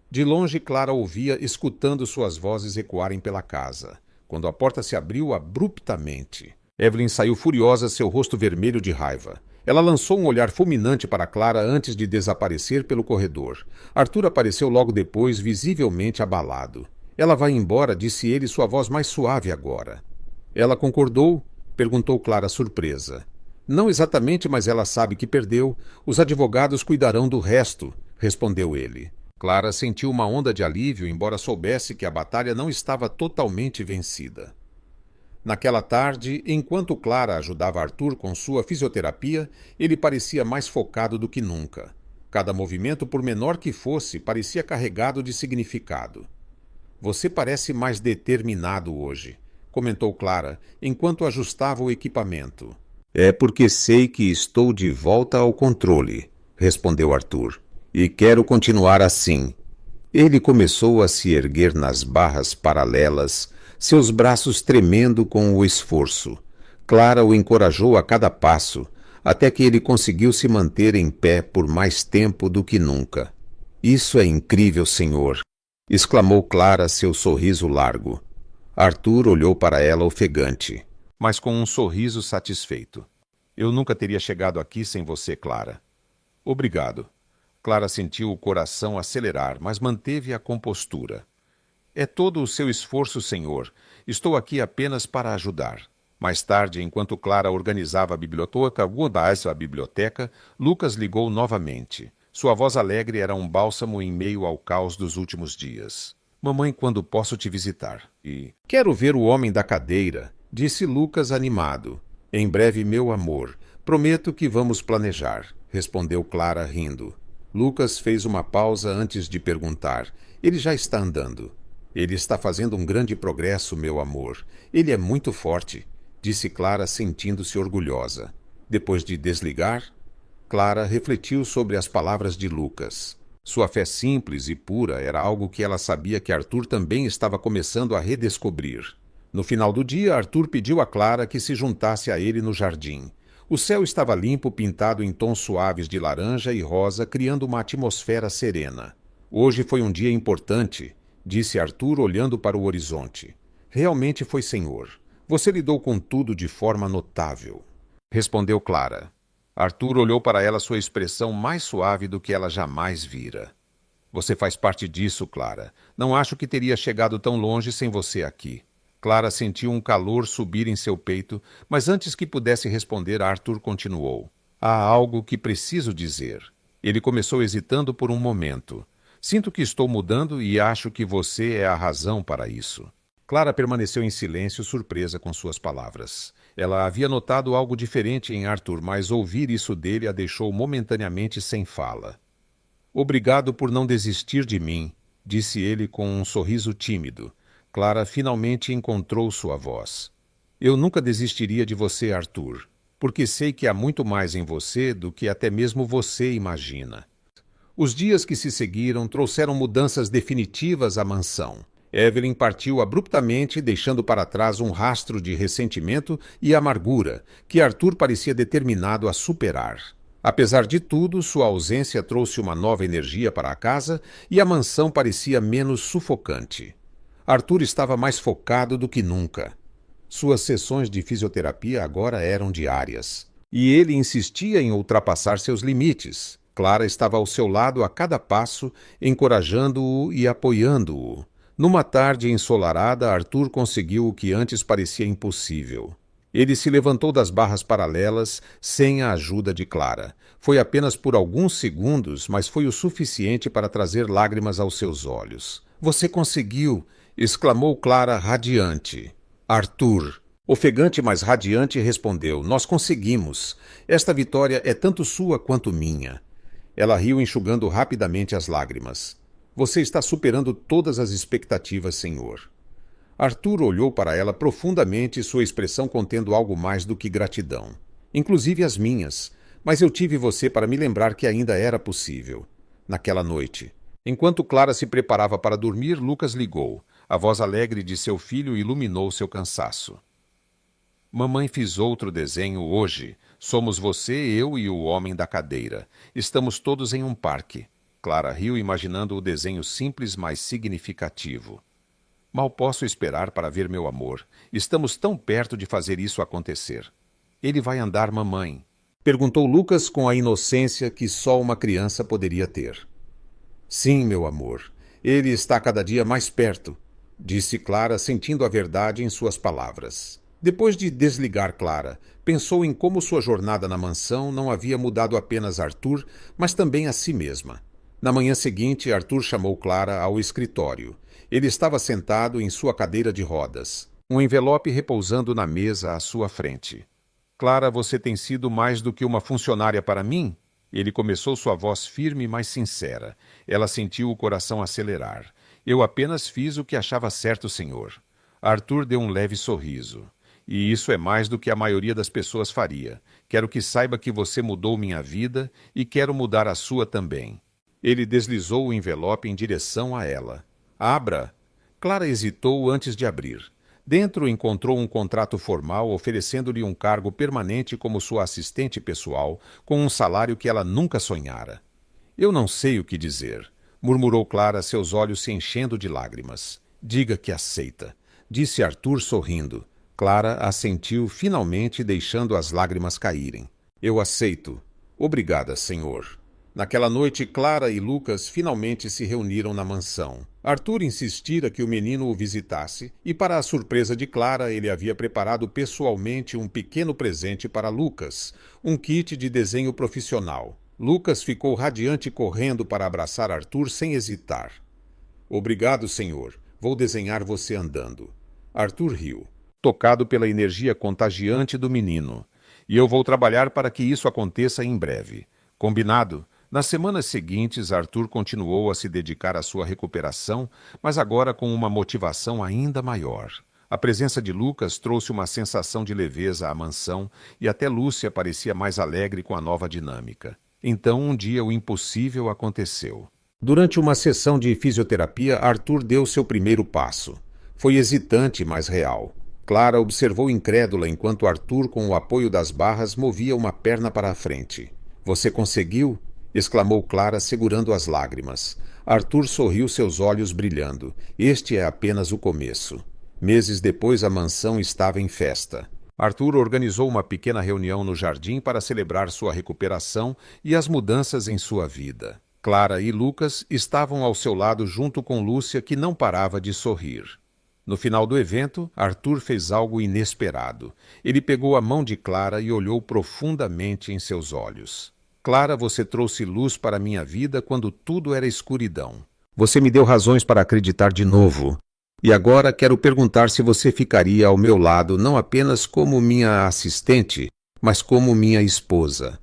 De longe, Clara ouvia, escutando suas vozes ecoarem pela casa, quando a porta se abriu abruptamente. Evelyn saiu furiosa, seu rosto vermelho de raiva. Ela lançou um olhar fulminante para Clara antes de desaparecer pelo corredor. Arthur apareceu logo depois, visivelmente abalado. Ela vai embora, disse ele, sua voz mais suave agora. Ela concordou? Perguntou Clara surpresa. Não exatamente, mas ela sabe que perdeu. Os advogados cuidarão do resto, respondeu ele. Clara sentiu uma onda de alívio, embora soubesse que a batalha não estava totalmente vencida. Naquela tarde, enquanto Clara ajudava Arthur com sua fisioterapia, ele parecia mais focado do que nunca. Cada movimento, por menor que fosse, parecia carregado de significado. Você parece mais determinado hoje, comentou Clara, enquanto ajustava o equipamento. É porque sei que estou de volta ao controle, respondeu Arthur. E quero continuar assim. Ele começou a se erguer nas barras paralelas, seus braços tremendo com o esforço. Clara o encorajou a cada passo, até que ele conseguiu se manter em pé por mais tempo do que nunca. Isso é incrível, senhor! Exclamou Clara, seu sorriso largo. Arthur olhou para ela ofegante, mas com um sorriso satisfeito. Eu nunca teria chegado aqui sem você, Clara. Obrigado. Clara sentiu o coração acelerar, mas manteve a compostura. É todo o seu esforço, senhor. Estou aqui apenas para ajudar. Mais tarde, enquanto Clara organizava a biblioteca, Lucas ligou novamente. Sua voz alegre era um bálsamo em meio ao caos dos últimos dias. Mamãe, quando posso te visitar? E... Quero ver o homem da cadeira, disse Lucas animado. Em breve, meu amor. Prometo que vamos planejar, respondeu Clara rindo. Lucas fez uma pausa antes de perguntar. Ele já está andando. Ele está fazendo um grande progresso, meu amor. Ele é muito forte, disse Clara, sentindo-se orgulhosa. Depois de desligar, Clara refletiu sobre as palavras de Lucas. Sua fé simples e pura era algo que ela sabia que Arthur também estava começando a redescobrir. No final do dia, Arthur pediu a Clara que se juntasse a ele no jardim. O céu estava limpo, pintado em tons suaves de laranja e rosa, criando uma atmosfera serena. Hoje foi um dia importante, disse Arthur olhando para o horizonte. Realmente foi, senhor. Você lidou com tudo de forma notável, respondeu Clara. Arthur olhou para ela, sua expressão mais suave do que ela jamais vira. Você faz parte disso, Clara. Não acho que teria chegado tão longe sem você aqui. Clara sentiu um calor subir em seu peito, mas antes que pudesse responder, Arthur continuou. Há algo que preciso dizer. Ele começou hesitando por um momento. Sinto que estou mudando e acho que você é a razão para isso. Clara permaneceu em silêncio, surpresa com suas palavras. Ela havia notado algo diferente em Arthur, mas ouvir isso dele a deixou momentaneamente sem fala. Obrigado por não desistir de mim, disse ele com um sorriso tímido. Clara finalmente encontrou sua voz. Eu nunca desistiria de você, Arthur, porque sei que há muito mais em você do que até mesmo você imagina. Os dias que se seguiram trouxeram mudanças definitivas à mansão. Evelyn partiu abruptamente, deixando para trás um rastro de ressentimento e amargura que Arthur parecia determinado a superar. Apesar de tudo, sua ausência trouxe uma nova energia para a casa e a mansão parecia menos sufocante. Arthur estava mais focado do que nunca. Suas sessões de fisioterapia agora eram diárias. E ele insistia em ultrapassar seus limites. Clara estava ao seu lado a cada passo, encorajando-o e apoiando-o. Numa tarde ensolarada, Arthur conseguiu o que antes parecia impossível. Ele se levantou das barras paralelas sem a ajuda de Clara. Foi apenas por alguns segundos, mas foi o suficiente para trazer lágrimas aos seus olhos. Você conseguiu! Exclamou Clara radiante. Arthur, ofegante mas radiante, respondeu. Nós conseguimos. Esta vitória é tanto sua quanto minha. Ela riu, enxugando rapidamente as lágrimas. Você está superando todas as expectativas, senhor. Arthur olhou para ela profundamente, sua expressão contendo algo mais do que gratidão. Inclusive as minhas. Mas eu tive você para me lembrar que ainda era possível. Naquela noite. Enquanto Clara se preparava para dormir, Lucas ligou. A voz alegre de seu filho iluminou seu cansaço. Mamãe, fiz outro desenho hoje. Somos você, eu e o homem da cadeira. Estamos todos em um parque. Clara riu, imaginando o desenho simples, mas significativo. Mal posso esperar para ver meu amor. Estamos tão perto de fazer isso acontecer. Ele vai andar, mamãe? Perguntou Lucas com a inocência que só uma criança poderia ter. Sim, meu amor. Ele está cada dia mais perto, disse Clara, sentindo a verdade em suas palavras. Depois de desligar Clara, pensou em como sua jornada na mansão não havia mudado apenas Arthur, mas também a si mesma. Na manhã seguinte, Arthur chamou Clara ao escritório. Ele estava sentado em sua cadeira de rodas, um envelope repousando na mesa à sua frente. Clara, você tem sido mais do que uma funcionária para mim? Ele começou, sua voz firme, mas sincera. Ela sentiu o coração acelerar. Eu apenas fiz o que achava certo, senhor. Arthur deu um leve sorriso. E isso é mais do que a maioria das pessoas faria. Quero que saiba que você mudou minha vida e quero mudar a sua também. Ele deslizou o envelope em direção a ela. Abra. Clara hesitou antes de abrir. Dentro encontrou um contrato formal oferecendo-lhe um cargo permanente como sua assistente pessoal, com um salário que ela nunca sonhara. Eu não sei o que dizer, murmurou Clara, seus olhos se enchendo de lágrimas. Diga que aceita, disse Arthur sorrindo. Clara assentiu finalmente, deixando as lágrimas caírem. Eu aceito. Obrigada, senhor. Naquela noite, Clara e Lucas finalmente se reuniram na mansão. Arthur insistira que o menino o visitasse e, para a surpresa de Clara, ele havia preparado pessoalmente um pequeno presente para Lucas, um kit de desenho profissional. Lucas ficou radiante, correndo para abraçar Arthur sem hesitar. Obrigado, senhor. Vou desenhar você andando. Arthur riu, tocado pela energia contagiante do menino. E eu vou trabalhar para que isso aconteça em breve. Combinado? Nas semanas seguintes, Arthur continuou a se dedicar à sua recuperação, mas agora com uma motivação ainda maior. A presença de Lucas trouxe uma sensação de leveza à mansão e até Lúcia parecia mais alegre com a nova dinâmica. Então, um dia, o impossível aconteceu. Durante uma sessão de fisioterapia, Arthur deu seu primeiro passo. Foi hesitante, mas real. Clara observou incrédula enquanto Arthur, com o apoio das barras, movia uma perna para a frente. Você conseguiu? Exclamou Clara, segurando as lágrimas. Arthur sorriu, seus olhos brilhando. Este é apenas o começo. Meses depois, a mansão estava em festa. Arthur organizou uma pequena reunião no jardim para celebrar sua recuperação e as mudanças em sua vida. Clara e Lucas estavam ao seu lado junto com Lúcia, que não parava de sorrir. No final do evento, Arthur fez algo inesperado. Ele pegou a mão de Clara e olhou profundamente em seus olhos. Clara, você trouxe luz para minha vida quando tudo era escuridão. Você me deu razões para acreditar de novo. E agora quero perguntar se você ficaria ao meu lado não apenas como minha assistente, mas como minha esposa.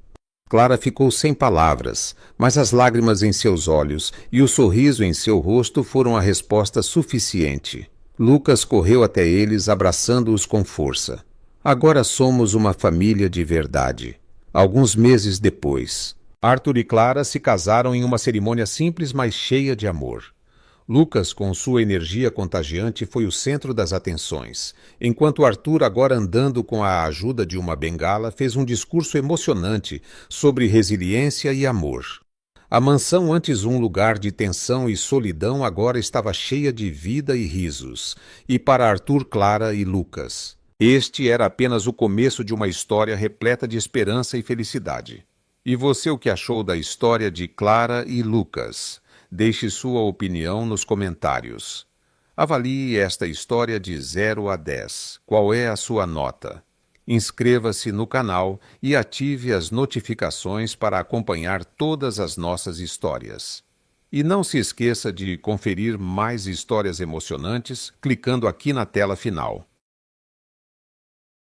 Clara ficou sem palavras, mas as lágrimas em seus olhos e o sorriso em seu rosto foram a resposta suficiente. Lucas correu até eles, abraçando-os com força. Agora somos uma família de verdade. Alguns meses depois, Arthur e Clara se casaram em uma cerimônia simples, mas cheia de amor. Lucas, com sua energia contagiante, foi o centro das atenções, enquanto Arthur, agora andando com a ajuda de uma bengala, fez um discurso emocionante sobre resiliência e amor. A mansão, antes um lugar de tensão e solidão, agora estava cheia de vida e risos. E para Arthur, Clara e Lucas, este era apenas o começo de uma história repleta de esperança e felicidade. E você, o que achou da história de Clara e Lucas? Deixe sua opinião nos comentários. Avalie esta história de 0 a 10. Qual é a sua nota? Inscreva-se no canal e ative as notificações para acompanhar todas as nossas histórias. E não se esqueça de conferir mais histórias emocionantes clicando aqui na tela final.